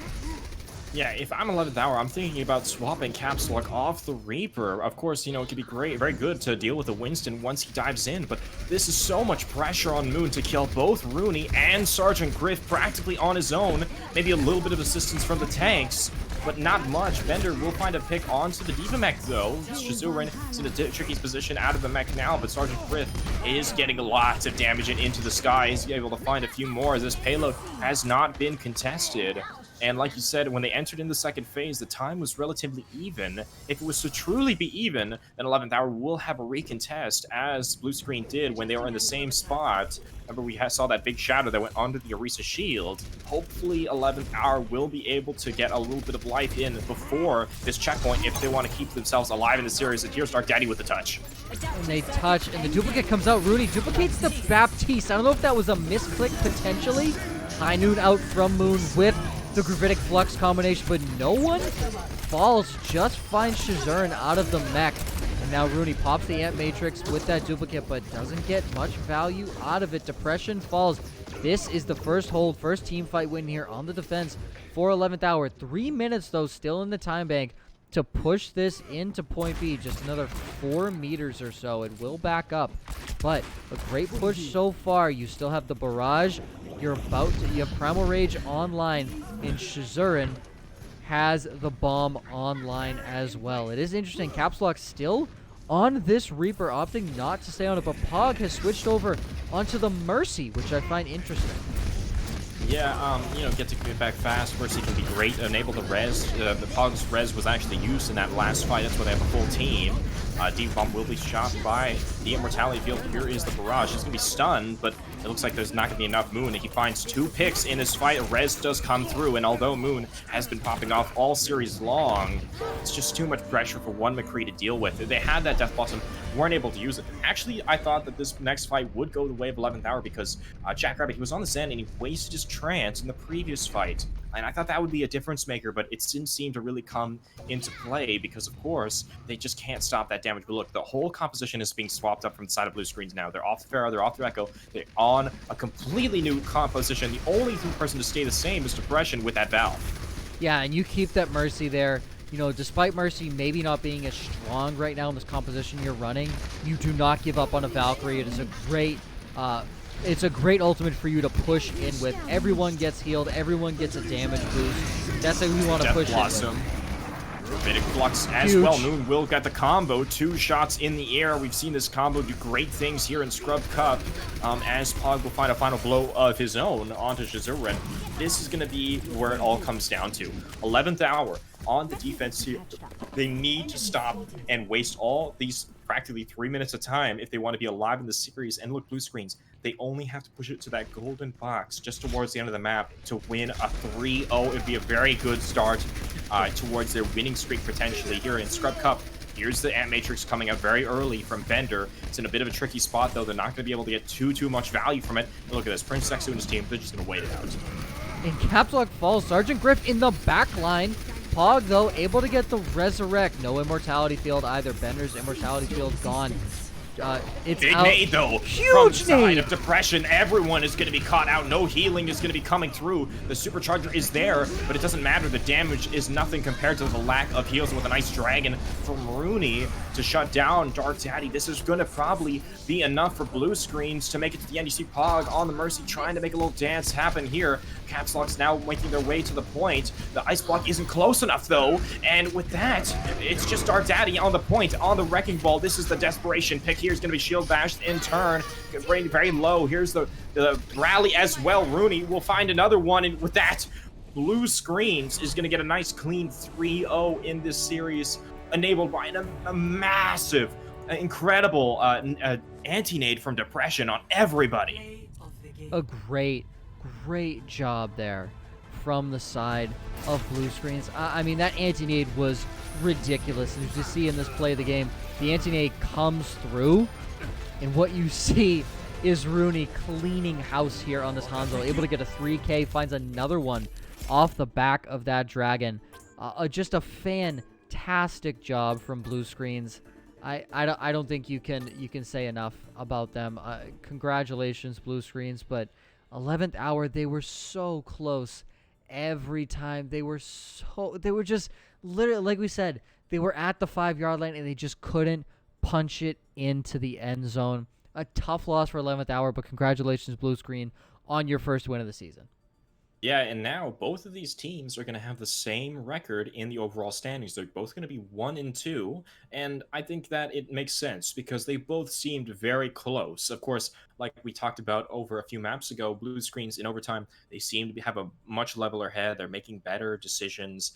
Yeah, if I'm 11th Hour, I'm thinking about swapping Caps Lock off the Reaper. Of course, you know, it could be great, very good to deal with the Winston once he dives in, but this is so much pressure on Moon to kill both Rooney and Sergeant Griff practically on his own. Maybe a little bit of assistance from the tanks, but not much. Bender will find a pick onto the D.Va mech, though. Shazur is in a tricky position out of the mech now, but Sergeant Griff is getting lots of damage into the sky. He's able to find a few more as this payload has not been contested. And like you said, when they entered in the second phase, the time was relatively even. If it was to truly be even, then 11th Hour will have a recontest, as Blue Screen did when they were in the same spot. Remember, we saw that big shadow that went under the Orisa shield. Hopefully, 11th Hour will be able to get a little bit of life in before this checkpoint if they want to keep themselves alive in the series. And here's Dark Daddy with the touch. And they touch, and the duplicate comes out. Rooney duplicates the Baptiste. I don't know if that was a misclick, potentially. High Noon out from Moon with the Gravitic Flux combination, but no one falls. Just finds Shazurn out of the mech. And now Rooney pops the Ant Matrix with that duplicate, but doesn't get much value out of it. Depression falls. This is the first hold, first team fight win here on the defense for 11th hour. 3 minutes, though, still in the time bank to push this into point B. Just another 4 meters or so. It will back up, but a great push so far. You still have the barrage. You have Primal Rage online, and Shazurin has the bomb online as well. It is interesting. Caps Lock still on this Reaper, opting not to stay on it, but Pog has switched over onto the Mercy, which I find interesting. Yeah, get to get back fast. Mercy can be great. Enable the res. The Pog's res was actually used in that last fight. That's why they have a full team. Deep Bomb will be shot by the Immortality Field. Here is the Barrage. He's going to be stunned, but it looks like there's not going to be enough Moon. He finds 2 picks in his fight. Res does come through, and although Moon has been popping off all series long, it's just too much pressure for one McCree to deal with. They had that Death Blossom, weren't able to use it. Actually, I thought that this next fight would go the way of 11th Hour because Jackrabbit, he was on the Zen, and he wasted his trance in the previous fight. And I thought that would be a difference maker, but it didn't seem to really come into play because, of course, they just can't stop that damage. But look, the whole composition is being swapped up from the side of blue screens now. They're off the Pharaoh, they're off the Echo, they're on a completely new composition. The only person to stay the same is Depression with that Valve. Yeah, and you keep that Mercy there. You know, despite Mercy maybe not being as strong right now in this composition you're running, you do not give up on a Valkyrie. It is a great... it's a great ultimate for you to push in with. Everyone gets healed. Everyone gets a damage boost. That's how we want to push Blossom. It with. Rabbinic Flux as well. Moon will get the combo. 2 shots in the air. We've seen this combo do great things here in Scrub Cup as Pog will find a final blow of his own onto Shazurin. This is going to be where it all comes down to. 11th hour on the defense here. They need to stop and waste all these practically 3 minutes of time if they want to be alive in the series. And look, blue screens, they only have to push it to that golden box just towards the end of the map to win a 3-0. It'd be a very good start towards their winning streak potentially here in Scrub Cup. Here's the Ant Matrix coming up very early from Bender. It's in a bit of a tricky spot, though. They're not going to be able to get too much value from it. And look at this. Prince Sexu and his team, they're just going to wait it out. And Caps Lock falls. Sergeant Griff in the back line. Pog, though, able to get the Resurrect. No Immortality Field either. Bender's Immortality Field gone. It's big out. nade, though. Huge from the side nade. of Depression. Everyone is going to be caught out. No healing is going to be coming through. The Supercharger is there, but it doesn't matter. The damage is nothing compared to the lack of heals. And with a nice Dragon from Rooney to shut down Dark Daddy, this is going to probably be enough for blue screens to make it to the end. You see Pog on the Mercy trying to make a little dance happen here. Caps Lock's now making their way to the point. The Ice Block isn't close enough, though. And with that, it's just Dark Daddy on the point, on the Wrecking Ball. This is the desperation pick here. Is going to be shield bashed in turn. Very, very low. Here's the rally as well. Rooney will find another one. And with that, blue screens is going to get a nice clean 3-0 in this series, enabled by a massive, incredible anti-nade from Depression on everybody. A great job there from the side of blue screens. I mean, that anti-nade was ridiculous. As you see in this play of the game, the anti-nade comes through, and what you see is Rooney cleaning house here on this Hanzo, able to get a 3K, finds another one off the back of that Dragon. Just a fantastic job from blue screens. I don't think you can say enough about them. Congratulations, blue screens, but 11th hour, they were so close every time. They were just literally, like we said, they were at the 5-yard line and they just couldn't punch it into the end zone. A tough loss for 11th hour, but congratulations, blue screen, on your first win of the season. Yeah, and now both of these teams are going to have the same record in the overall standings. They're both going to be 1-2, and I think that it makes sense because they both seemed very close. Of course, like we talked about over a few maps ago, blue screens in overtime, they seem to have a much leveler head. They're making better decisions,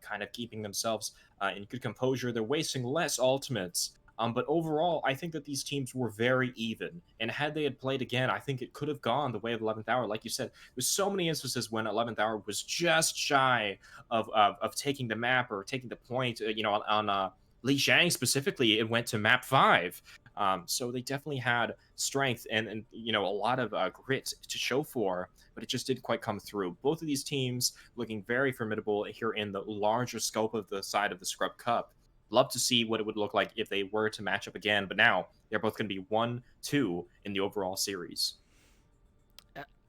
kind of keeping themselves in good composure. They're wasting less ultimates. But overall, I think that these teams were very even. And had they had played again, I think it could have gone the way of 11th Hour. Like you said, there's so many instances when 11th Hour was just shy of taking the map or taking the point. On Li Shang specifically, it went to map 5. So they definitely had strength and a lot of grit to show for, but it just didn't quite come through. Both of these teams looking very formidable here in the larger scope of the side of the Scrub Cup. Love to see what it would look like if they were to match up again. But now they're both going to be 1-2 in the overall series.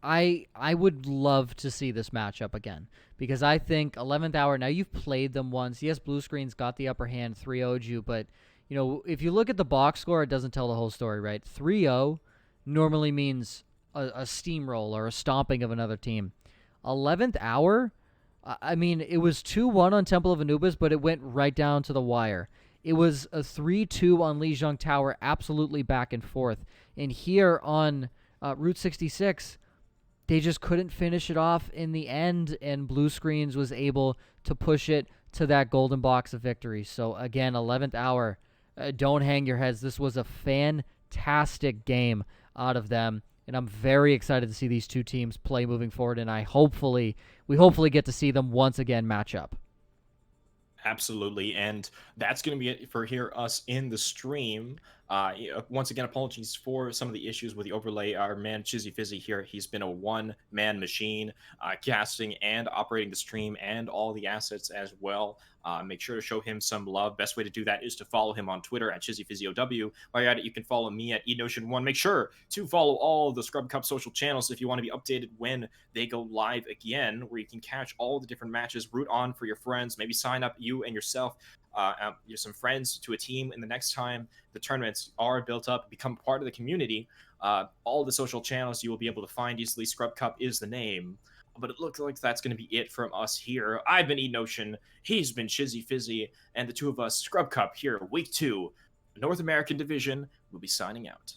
I would love to see this matchup again because I think 11th Hour, now you've played them once. Yes, Blue Screens got the upper hand, 3-0'd you, but you know, if you look at the box score, it doesn't tell the whole story, right? 3-0 normally means a steamroll or a stomping of another team. 11th Hour, I mean, it was 2-1 on Temple of Anubis, but it went right down to the wire. It was a 3-2 on Lijiang Tower, absolutely back and forth. And here on Route 66, they just couldn't finish it off in the end, and Blue Screens was able to push it to that golden box of victory. So again, 11th Hour, don't hang your heads. This was a fantastic game out of them, and I'm very excited to see these two teams play moving forward, and we hopefully get to see them once again match up. Absolutely, and that's going to be it for us in the stream. Once again, apologies for some of the issues with the overlay. Our man Chizzy Fizzy here, he's been a one-man machine, casting and operating the stream and all the assets as well. Make sure to show him some love. Best way to do that is to follow him on Twitter at ChizzyFizzyOW. While you're at it, you can follow me at EatNotion1. Make sure to follow all of the Scrub Cup social channels if you want to be updated when they go live again, where you can catch all the different matches, root on for your friends, maybe sign up you and yourself, some friends to a team, and the next time the tournaments are built up, become part of the community. All the social channels you will be able to find easily. Scrub Cup is the name. But it looks like that's going to be it from us here. I've been EatNotion, he's been Chizzy Fizzy, and the two of us, Scrub Cup here, Week 2, North American Division, will be signing out.